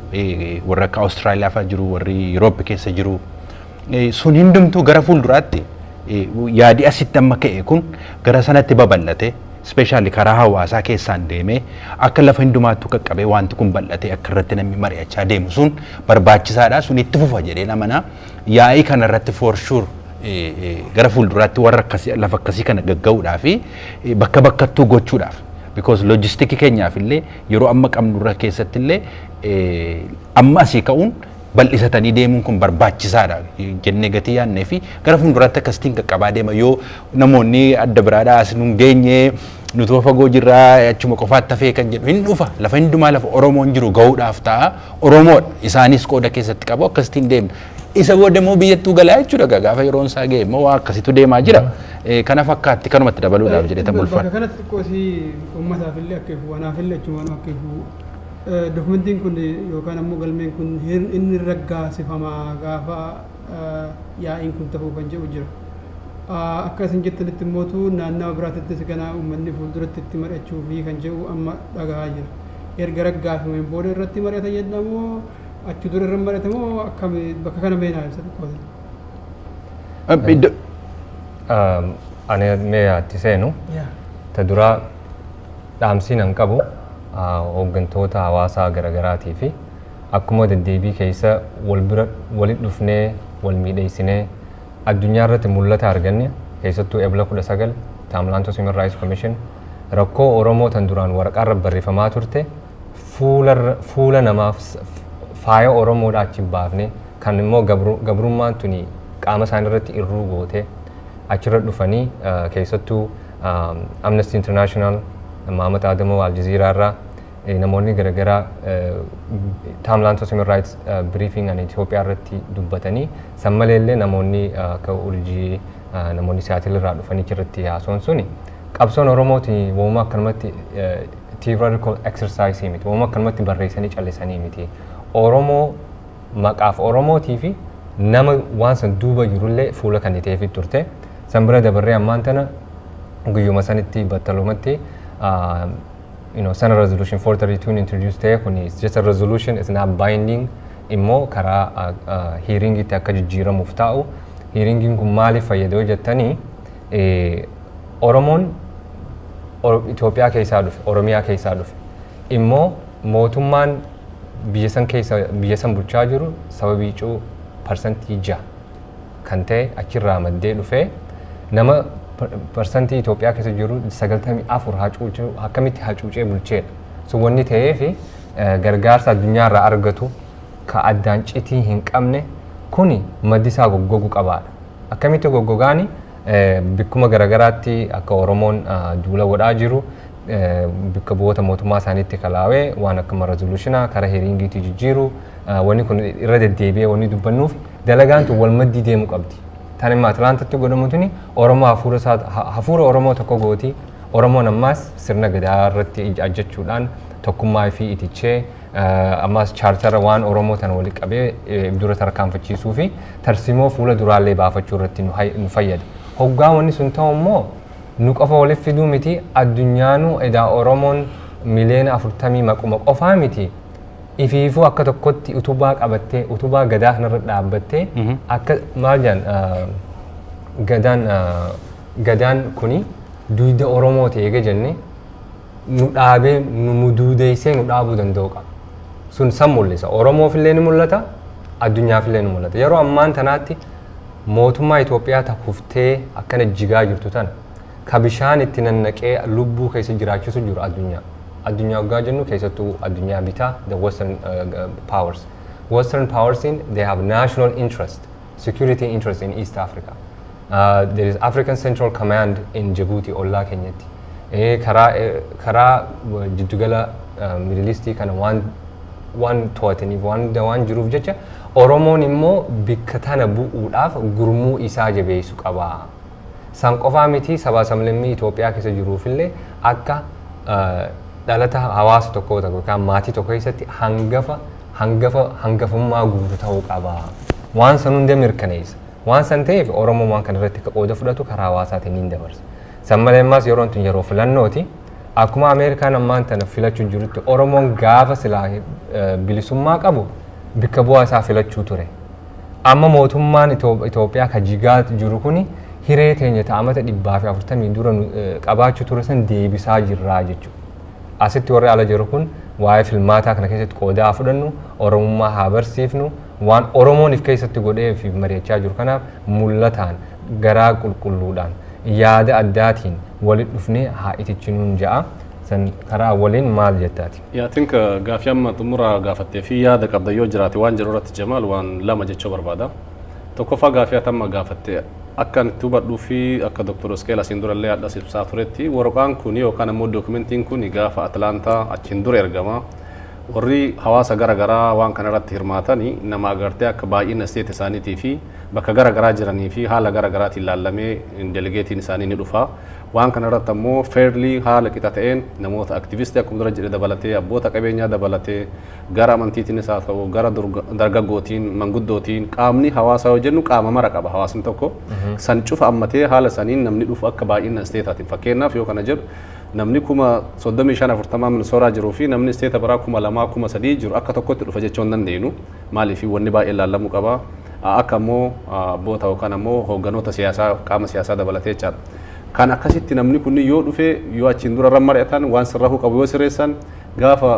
warra akka Austraaliyaa fa'aa jiru warri Europe keessa jiru sun hundumtuu gara fuulduraatti yaadi asitti amma ka'e kun gara sanatti babal'ate especially karaa hawaasaa keessaan deemee akka lafa hundumaattuu qaqqabee wanti kun bal'ate akka irratti namni mari'achaa deemu sun barbaachisaadha sun itti fufa jedhee namanaa yaa'ii kana irratti for sure gara fuulduraatti warra akkasii lafa akkasii kana gagga'uudhaa fi bakka bakkattuu gochuudhaaf because logistikii keenyaaf illee yeroo amma qabnu irra keessatti illee amma asii ka'uun bal'isatanii deemuun kun barbaachisaadha jennee gatii yaannee fi gara fuulduraatti akkasitiin qaqqabaa deema yoo namoonni adda biraadhaa as nun geenye nuti fagoo jirraa achuma qofaatti hafee kan jedhu hin dhufa lafa hundumaa lafa Oromoon jiru ga'uudhaaf ta'a Oromoodha isaanis qooda keessatti qabu akkasitiin deemna. Isa booda immoo biyyattuu galaa jechuudha gaafa yeroon isaa ga'e immoo waa akkasitu deemaa jira. Kana fakkaatti kanumatti dabaluudhaaf jedhee tan bulfan. Bakka kanatti qoosii uummataaf illee akka ifu wanaaf illee achumaan akka ifu dokumentiin kun yookaan ammoo galmeen kun inni raggaasifamaa gaafa yaa'iin kun ta'uu kan jedhu jira. Akka isin jettanitti immootu naannawa biraatittis kana uummanni fuulduratti itti mari'achuu fi kan jedhu amma dhagahaa jira. Erga raggaafameen booda irratti mari'ata jedhamoo achi dura irra mari'atamoo akkami bakka kana meenaa ibsa xiqqoote. Ani mee atti seenu ta dura dhaamsiin an qabu hooggantoota hawaasaa garaagaraatii fi akkuma deddeebii keessa walit dhufnee wal miidheessinee addunyaa irratti mul'ata arganne keessattuu ebla 19 Taamlaantoo Human Rights Commission rakkoo Oromoo tan duraan waraqaarra barreeffamaa turte fuula namaaf faaya Oromoodhaa achi baafne kan immoo gabrummaan tuni qaama isaanii irratti irruu goote achirra dhufanii keessattuu Amnesty International Maamata Adamoo Aljazeeraa irraa namoonni garaagaraa Taamlaantoo Human Rights Briefing an Itoophiyaa irratti dubbatanii san maleellee namoonni akka urjii namoonni Siyaatil irraa dhufanii achirratti haasa'an suni qabsoon Oromooti wooma akkanumatti theoretical exercise miti wooma akkanumatti barreessanii callisanii miti Oromoo maqaaf Oromootii fi nama waan san duuba jirullee fuula kan ta'eef turte san bira dabarree ammaan tana guyyuma sanitti battalumatti Senate Resolution 432 introduced ta'e kun is just a resolution is not binding immoo karaa hearing itti akka jijjiiramuuf ta'u hearingin kun maaliif fayyada yoo jettanii Oromoon Itoophiyaa keessaa dhufe Oromiyaa keessaa dhufe immoo mootummaan biyya san bulchaa jiru sababii cuu parsantii 6 kan ta'e achirraa maddee dhufe nama parsantii Itoophiyaa keessa jiru 94 akkamitti hacuucee bulcheedha. So wanni ta'eef gargaarsa addunyaarraa argatu ka addaan citii hin qabne kuni maddi isaa goggoguu qabaadha. Akkamitti goggogaani bikkuma garagaraatti akka Oromoon duula godhaa jiru bikka bu'oota mootummaa isaaniitti kalaawee waan akka resolutionaa karaa heeringiitti jijjiiru wanni kun irra deddeebi'ee wanni dubbannuuf dalagaan tun wal maddii deemuu qabdi. Tanimmaa Atlaantatti godhamu tuni Oromoo hafuura Oromoo tokko gooti Oromoon ammaas sirna gadaa irratti ajjachuudhaan tokkummaa fi itichee ammaas chaartara waan Oromoo tan walitti qabee dura tarkaanfachiisuu fi tarsimoo fuula duraallee baafachuu irratti nu fayyada. Hoggaa wanni sun ta'u immoo nu qofa walitti fiduu miti addunyaanuu edaa Oromoon miliyoona 40 maquma qofaa miti. Ifiifuu akka tokkotti utubaa qabattee utubaa gadaa kanarra dhaabbattee akka maal jedhan gadaan kuni duuda Oromoo ta'ee jenne nu dhaabee nu muduudeessee nu dhaabuu danda'u qaba. Sun san mul'isa. Oromoof illee ni mul'ata, addunyaaf illee ni mul'ata. Yeroo ammaan tanaatti mootummaa Itoophiyaa takuftee akkana jigaa jirtu tana ka bishaan itti nannaqee lubbuu keessa jiraachisu jiru addunyaa. Addunyaa waggaa jennu keessattuu addunyaa bitaa the Western powers. Western powers they have national interest, security interest in East Africa. There is African Central Command in Djibouti, ollaa keenyatti. Karaa jiddugala Middle Eastii kana waan to'ataniif waan jiruuf jecha Oromoon immoo bikka tana bu'uudhaaf gurmuu isaa jabeessu qaba. san qofaa miti sabaa sablammii Itoophiyaa keessa jiruufillee akka dhalata hawaasa tokkoo ta'u yookaan maatii tokko keessatti hangafummaa guutuu ta'uu qaba. Waan san hunda mirkaneessa. Waan san ta'eef Oromoo waan kana irratti qooda fudhatu karaa hawaasaatiin ni dabarsa. San malee ammas yeroo tun yeroo filannooti. Akkuma Ameerikaan ammaan tana filachuun jirutti Oromoon gaafa silaa bilisummaa qabu bakka bu'aa isaa filachuu ture. Amma mootummaan Itoophiyaa ka jigaa jiru kuni hiree teenya ta'amata 140 dura qabaachuu ture san deebisaa jirraa jechuudha. Asitti warri ala jiru kun waa'ee filmaataa kana keessatti qooda fudhannu Oromummaa haa barsiifnu waan Oromoon if keessatti godhee fi mari'achaa jiru kanaaf mul'ataan garaa qulqulluudhaan yaada addaatiin walitti dhufnee haa itichinuun ja'a. San karaa waliin maal jettaati? I think gaafii amma xumura gaafattee fi yaada qabda yoo jiraate waan jiru irratti Jamaal waan lama jechuu barbaada. Tokkoffaa gaafii atamma gaafattee akka itti hubadhuu fi akka Dr. Oskeel asiin durallee addas ibsaa turetti waraqaan kun yookaan ammoo dookumentiin kun gaafa Atlaantaa achiin dura ergama. Warri hawaasa garaagaraa waan kana irratti hirmaatanii nama agartee akka baay'ina isteet isaaniitii fi bakka garaagaraa jiranii fi haala garaagaraatiin ilaallamee delegeetiin isaanii ni dhufa. Waan kana irratti ammoo fairly haala qixa ta'een namoota aktivistii akkuma dura jedhe dabalatee abboota qabeenyaa dabalatee gara amantiitiinis haa ta'u gara dargaggootiin manguddootiin qaamni hawaasaa yoo jennu qaama mara qaba hawaasni tokko san cufa ammatee haala saniin namni dhufu akka baay'ina isteetaatiin fakkeenyaaf yoo kana jedhu namni 35-40 Minisootaa jiruu fi namni isteeta biraa 2,000-3,000 jiru akka tokkotti dhufa jechuu hin dandeenyu maaliif wanni baay'ee ilaalamuu qaba akka ammoo abboota yookaan ammoo hoogganoota siyaasaa qaama siyaasaa dabalatee jechaadha. Kan akkasitti namni kun yoo dhufe yoo achiin dura mari'atan waan sirrahuu qabu yoo sirreessan gaafa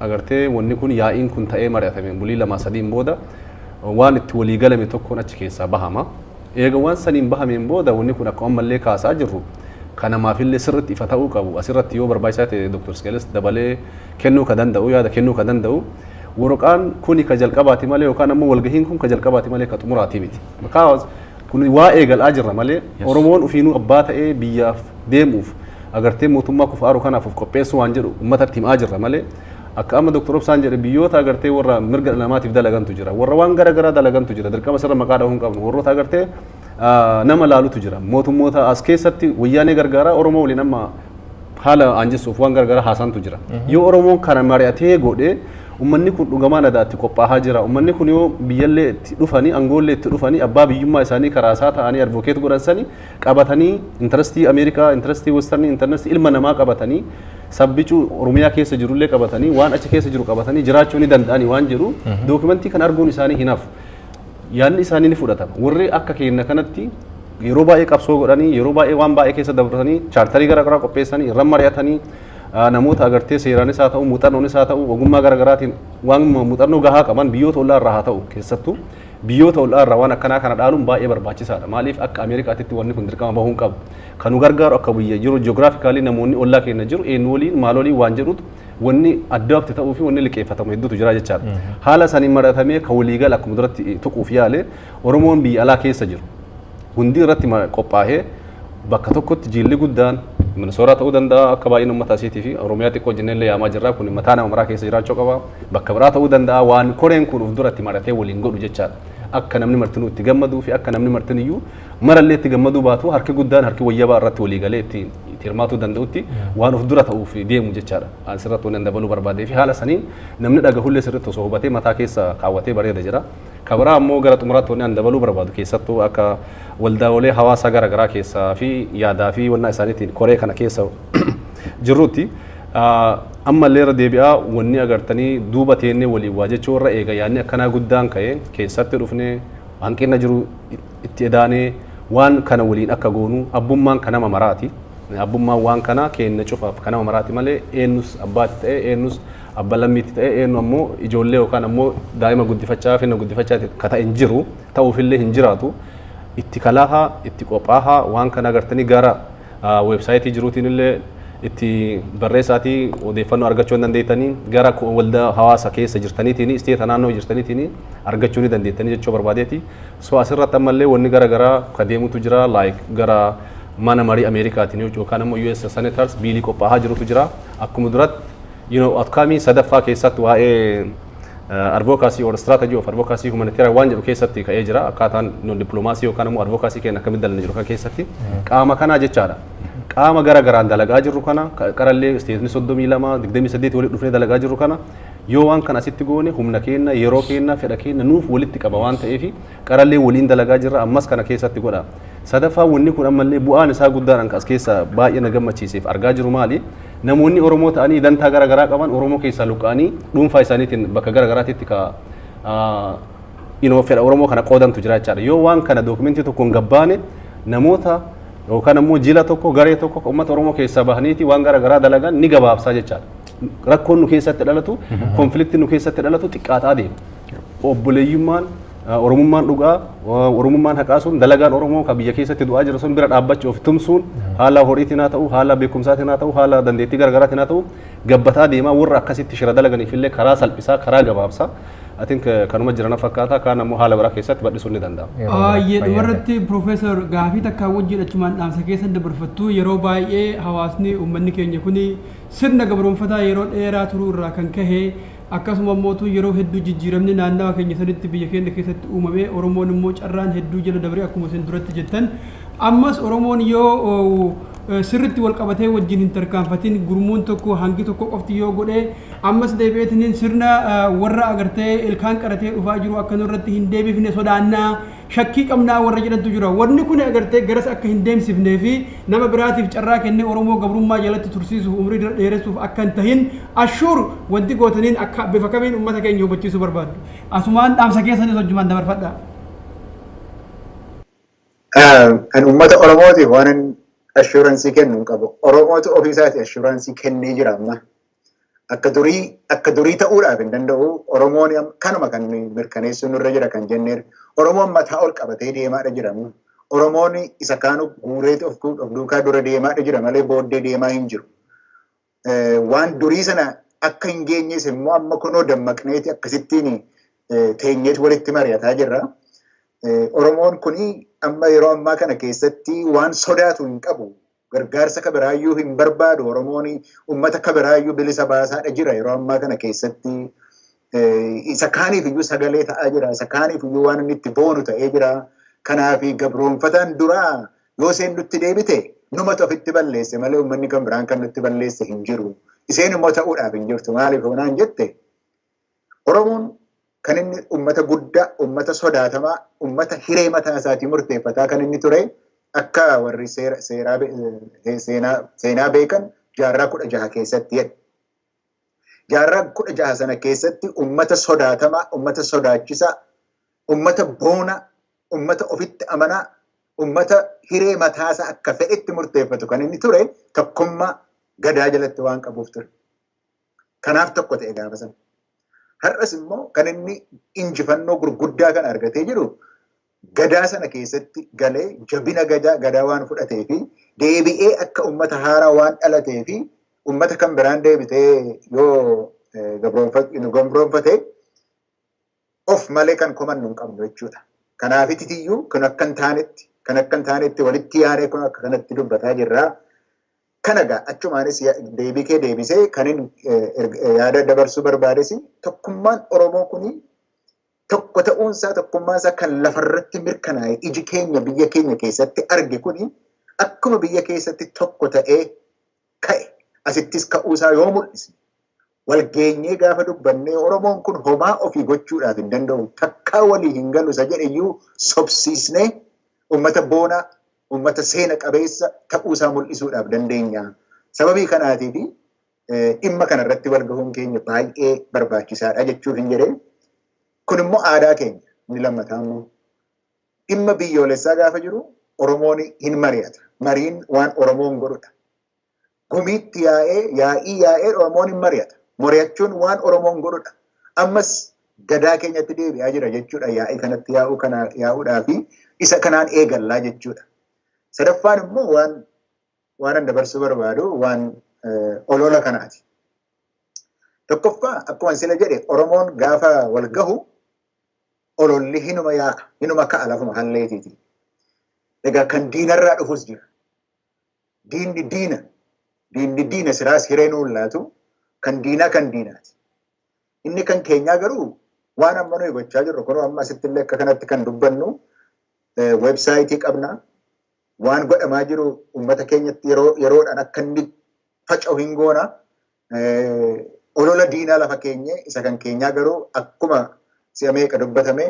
agartee wanni kun yaa'iin kun ta'ee mari'atame bulii 2-3 booda waan itti walii galame tokkoon achi keessaa bahama. Eega waan saniin bahameen booda wanni kun akka ammallee kaasaa jirru kanamaafillee sirriitti ifa ta'uu qabu. Asirratti yoo barbaachisaa ta'e Dr. Skeeles dabalee kennuu ka danda'u yaada kennuu ka danda'u waraqaan kuni ka jalqabaati malee yookaan ammoo walgahiin kun ka jalqabaati malee ka xumuraati miti. Makaas kun waa eegalaa jirra malee Oromoon ufiinuu abbaa ta'ee biyyaaf deemuuf agartee mootummaa kufaaru kanaaf of qopheessuu waan jedhu uummatatti himaa jirra malee akka amma Dr. Obsaan jedhe biyyoota agartee warra mirga namaatiif dalagantu jira warra waan garaagaraa dalagantu jira dirqama sirra maqaa dhahuu hin qabnu warroota agartee nama laalutu jira mootummoota as keessatti wayyaanee gargaaraa Oromoo waliin amma haala aanjessuuf waan garaagaraa haasaantu jira yoo Oromoon kana mari'atee godhee ummanni kun dhugamaan adaatti qophaa'aa jira ummanni kun yoo biyyallee itti dhufanii angoollee itti dhufanii abbaa biyyummaa isaanii karaasaa ta'anii advokeet godhansanii qabatanii intarestii Ameerikaa intarestii westernii intarestii ilma namaa qabatanii sabbichuu Oromiyaa keessa jirullee qabatanii waan achi keessa jiru qabatanii jiraachuu ni danda'anii waan jiru dookumentii kan arguun isaanii hinaaf yaadni isaanii ni fudhatama warri akka keenya kanatti yeroo baay'ee qabsoo godhanii yeroo baay'ee waan baay'ee keessa dabarsanii chaartarii garaagaraa qopheessanii irra mari'atanii namoota agartee seeraanis haa ta'u muuxannoonis haa ta'u ogummaa garaagaraatiin waan muuxannoo gahaa qaban biyyoota ollaa irraa haa ta'u keessattuu biyyoota ollaa irraa waan akkanaa kana dhaaluun baay'ee barbaachisaadha maaliif akka Ameerikaatti wanni kun dirqama bahuu qabu kan nu gargaaru akka biyya jiru ji'oogiraafikaalii namoonni ollaa keenya jiru eenyu waliin maal waliin waan jedhutu wanni addaatti ta'uu fi wanni liqeeffatamu hedduutu jira jechaadha haala saniin maratamee kan waliigal akkuma duratti tuquuf yaale Oromoon biyya alaa keessa jiru hundi irratti qophaa'ee bakka tokkotti jilli guddaan Minisootaa ta'uu danda'a akka baay'ina uummata asiitii fi Oromiyaa xiqqoo jennee yaamaa jirra kun mataa nama maraa keessa jiraachuu qaba bakka biraa ta'uu danda'a waan koreen kun of duratti maratee waliin godhu jechaadha akka namni martinuu itti gammaduu fi akka namni martiniyyuu marallee itti gammaduu baatu harki guddaan harki wayyabaa irratti walii galee itti hirmaatuu danda'utti waan of dura ta'uuf deemu jechaadha asirratti waan dabaluu barbaadee fi haala saniin namni dhagahullee sirriitti osoo hubatee mataa keessa kaawwatee bareeda jira kabiraa ammoo gara xumuraatti waan dabaluu barbaadu keessattuu akka waldaawolee hawaasaa garaagaraa keessaa fi yaadaa fi wannaa isaaniitiin koree kana keessa jirrutti ammallee irra deebi'aa wanni agartanii duuba teennee waliin waa jechuu irra eega yaadni akkanaa guddaan ka'ee keessatti dhufnee hanqina jiru itti edaanee waan kana waliin akka goonu abbummaan kanama maraati abbummaan waan kana kenna cufaaf kanama maraati malee eenyus abbaatti ta'e eenyus abba lammiitti ta'e eenyu ammoo ijoollee yookaan ammoo daa'ima guddifachaa fi guddifachaa ka ta'e hin jiru ta'uufillee hin jiraatu itti kalaahaa itti qophaahaa waan kana agartanii gara weebsaayitii jiruutiin illee itti barreessaatii odeeffannoo argachuu hin dandeettanii gara waldaa hawaasa keessa jirtaniitiin isteeta naannoo jirtaniitiin argachuu ni dandeettanii jechuu barbaadeeti so asirratti ammallee wanni garaagaraa ka deemutu jira gara mana marii Ameerikaatiin yookaan ammoo US Senators biilii qophaa'aa jirutu jira akkuma duratti akkaamii sadaffaa keessatti waa'ee advocacy or strategy of advocacy humanitarian waan jedhu keessatti ka'ee jira akkaataan non diplomaasii yookaan immoo advocacy keenya akkamitti dalagna jiru kan keessatti qaama kanaa jechaadha. Qaama gara garaan dalagaa jirru kana qarallee isteetni 32 28 walitti dhufnee dalagaa jirru kana yoo waan kana asitti goone humna keenya yeroo keenya fedha keenya nuuf walitti qaba waan ta'eef qarallee waliin dalagaa jirra ammas kana keessatti godha. Sadaffaa wanni kun ammallee bu'aan isaa guddaan as keessa baay'ee na gammachiiseef argaa jiru maali? Namoonni Oromoo ta'anii dantaa gara garaa qaban Oromoo keessaa luqqa'anii dhuunfaa isaaniitiin bakka gara garaatitti ka fedha Oromoo kana qoodantu jira jechaadha. Yoo waan kana dookumentii tokkoon gabbaane namoota yookaan ammoo jila tokko garee tokko uummata Oromoo keessaa bahaniiti waan gara garaa dalagan ni gabaabsaa jechaadha. Rakkoon nu keessatti dhalatu, konfliktiin nu keessatti dhalatu xiqqaataa deema. Obboleeyyummaan Oromummaan dhugaa, Oromummaan haqaa sun dalagaan Oromoo kan biyya keessatti du'aa jira sun bira dhaabbachuu of tumsuun haala horiitiin haa ta'u, haala beekumsaatiin haa ta'u, haala dandeettii garaagaraatiin haa ta'u gabbataa deemaa warra akkasitti shira dalaganiif illee karaa salphisaa, karaa gabaabsaa I think kanuma jirana fakkaata kaan ammoo haala biraa keessatti bal'isuun ni danda'ama. Dhumarratti Profeesar gaafii takkaan wajjin achumaan dhaamsa keessan dabarfattu yeroo baay'ee hawaasni uummanni keenya kuni sirna gabroonfataa yeroo dheeraa turuu irraa kan kahe akkasuma mootu yeroo hedduu jijjiiramni naannawa keenya sanitti biyya keenya keessatti uumame Oromoon immoo carraan hedduu jala dabree akkuma isin duratti jettan ammas Oromoon yoo sirritti wal qabatee wajjin hin tarkaanfatin gurmuun tokko hangi tokko qofti yoo godhee ammas deebi'eetiin sirna warra agartee ilkaan qaratee dhufaa jiru akka nurratti hin deebifne sodaannaa shakkii qabnaa warra jedhantu jira wanni kun agartee garas akka hin deemsifnee fi nama biraatiif carraa kennee Oromoo gabrummaa jalatti tursiisuuf umrii dheeressuuf akka hin tahin ashuur wanti gootaniin akka bifa kamiin uummata keenya hubachiisuu barbaadu asumaan dhaamsa keessanis hojjumaan dabarfadha. Kan uummata Oromooti waan assuraansii kennu qabu. Oromootu ofiisaati assuraansii kennee jira amma. Akka durii ta'uudhaaf hin danda'u. Oromoon kanuma kan mirkaneessuun irra jira kan jenneer. Oromoon mataa ol qabatee deemaadha jira amma. Oromoon isa kaanu guureeti of duukaa dura deemaadha jira malee booddee deemaa hin jiru. Waan durii sana akka hin geenyees immoo amma kunoo dammaqneeti akkasittiin teenyeeti walitti mari'ataa jirra. Oromoon kuni amma yeroo ammaa kana keessatti waan sodaatu hin qabu. Gargaarsa kabiraayyuu hin barbaadu. Oromoon uummata kabiraayyuu bilisa baasaadha jira yeroo ammaa kana keessatti. Isa kaaniif iyyuu sagalee ta'aa jira. Isa kaaniif iyyuu waan inni itti boonu ta'ee jira. Kanaaf gabroonfataan duraa yoo isheen nutti deebite numatu ofitti balleesse malee uummanni kan biraan kan nutti balleesse hin jiru. Isheen immoo ta'uudhaaf hin jirtu. Maaliif hoonaan jette? Oromoon kan inni uummata guddaa, uummata sodaatamaa, uummata hiree mataa isaatii murteeffataa kan inni ture akka warri seenaa beekan jaarraa 16 keessatti jedhe. Jaarraa 16 sana keessatti uummata sodaatamaa, uummata sodaachisaa, uummata boona, uummata ofitti amanaa, uummata hiree mataa isaa akka fedhetti murteeffatu kan inni ture tokkummaa gadaa jalatti waan qabuuf ture. Kanaaf tokko ta'e gaafa sana. Har'as immoo kan inni injifannoo gurguddaa kan argatee jiru gadaa sana keessatti galee jabina gadaa waan fudhatee fi deebi'ee akka uummata haaraa waan dhalatee fi uummata kan biraan deebitee yoo gabroonfatee of malee kan komannu hin qabnu jechuudha. Kanaaf iyyuu kan akka hin taanetti walitti yaadee kun akka kanatti dubbataa jirra. Kanagaa achumaanis deebisee kan yaada dabarsuu barbaades tokkummaan Oromoo kuni tokko ta'uunsaa tokkummaansaa kan lafarratti mirkanaa'e iji keenya biyya keenya keessatti arge kuni akkuma biyya keessatti tokko ta'ee ka'e asittis ka'uusaa yoo mul'ise walgeenyee gaafa dubbannee Oromoon kun homaa ofii gochuudhaaf hin danda'u takkaa walii hin galu isa jedheyyuu sobsiisnee uummata boonaa uummata seena qabeessa ta'uusaa mul'isuudhaaf dandeenya. Sababii kanaatiif dhimma kanarratti wal gahuun keenya baay'ee barbaachisaadha jechuuf hin jedhee. Kun immoo aadaa keenya ni lammataa immoo. Dhimma biyyoolessaa gaafa jiru Oromoon hin mari'ata. Mariin waan Oromoon godhudha. Gumiitti yaa'ee Oromoon hin mari'ata. Mari'achuun waan Oromoon godhudha. Ammas gadaa keenyatti deebi'aa jira jechuudha. Yaa'ii kanatti yaa'uudhaa fi isa kanaan eegallaa jechuudha. Sadaffaan immoo waan dabarsuu barbaadu waan olola kanaati. Tokkoffaa akkuma sila jedhe Oromoon gaafa wal gahu ololli hinuma yaa'a, hinuma ka'a lafuma halleetiiti. Egaa kan diinarraa dhufus jira. Diinni diina siraas hiree nuun laatu kan diinaati. Inni kan keenyaa garuu waan amma nuyi gochaa jirru kunoo amma asitti illee akka kanatti kan dubbannu weebsaayitii qabna. Waan godhamaa jiru uummata keenyatti yeroodhaan akka inni faca'u hin goona. Olola diinaa lafa keenye isa kan keenyaa garuu akkuma si'a meeqa dubbatame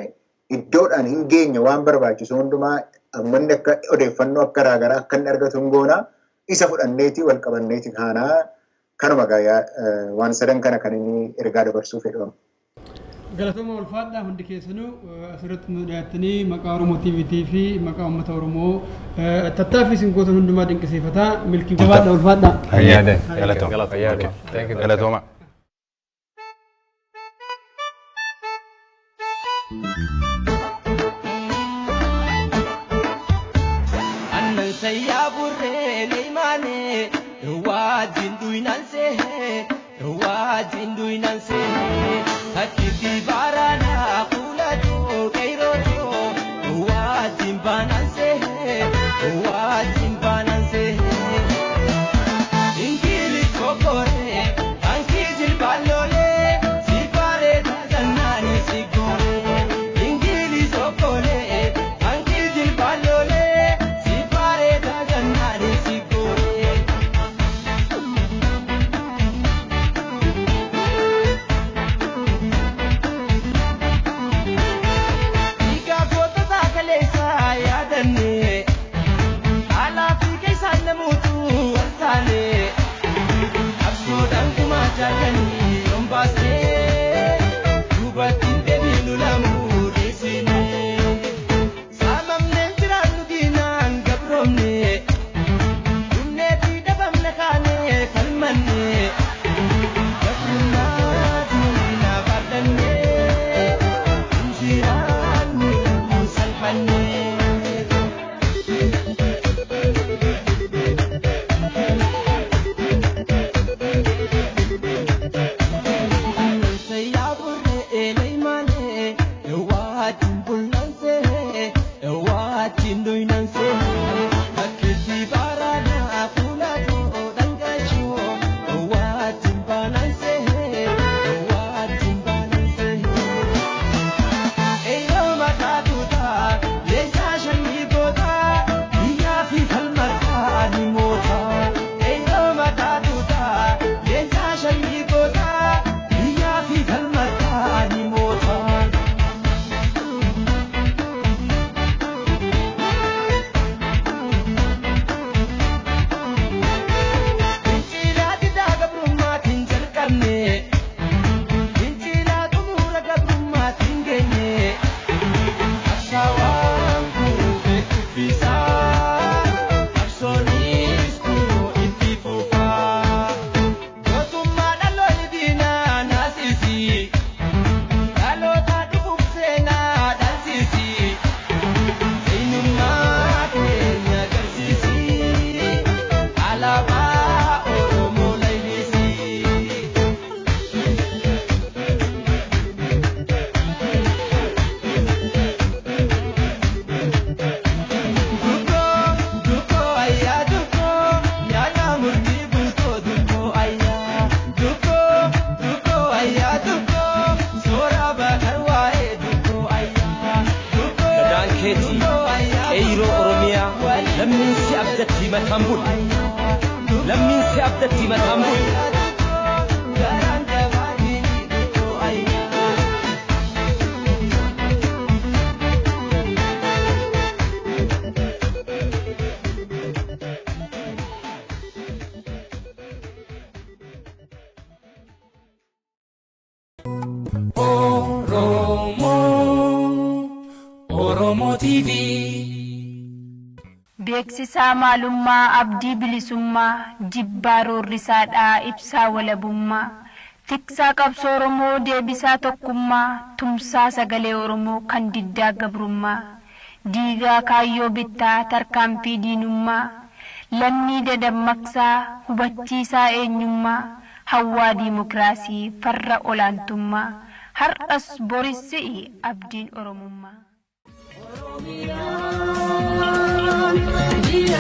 iddoodhaan hin geenye waan barbaachisu hundumaa ammanni akka odeeffannoo akka garaagaraa akka inni argatu hin goona. Isa fudhanneeti wal qabanneeti kanuma waan sadan kana kan inni ergaa dabarsuu fedhamu. Galatoomaa ulfaadhaa hundi keessanuu asirratti nu dhiyaattanii maqaa Oromoo TV fi maqaa uummata Oromoo tattaaffii isin gootan hundumaa dinqisiifataa milkii gabaadhaa ulfaadhaa. Galatooma. Annan sayyaa burree leeymaanee waajjin duwinaansee waajjin duwinaansee hakkiitti baaraadhaa fuulatoo qeyrotoo waajjin baanaansee waajjin baanaansee ingiili kokoree hankii jilbaaloolee si bareedaa jannaanii si gooree ingiili sokolee hankii jilbaaloolee si bareedaa jannaanii si gooree. Oromo TV. Beeksisaa maalummaa abdii bilisummaa jibbaa roorrisaadhaa ibsaa walabummaa tiksaa qabsoo Oromoo deebisaa tokkummaa tumsaa sagalee Oromoo kan diddaa gabrummaa diigaa kaayyoo bittaa tarkaanfii diinummaa lammii dadammaqsaa hubachiisaa eenyummaa hawwaa diimokiraasii farra olaantummaa har'as borissi abdiin Oromummaa. Dia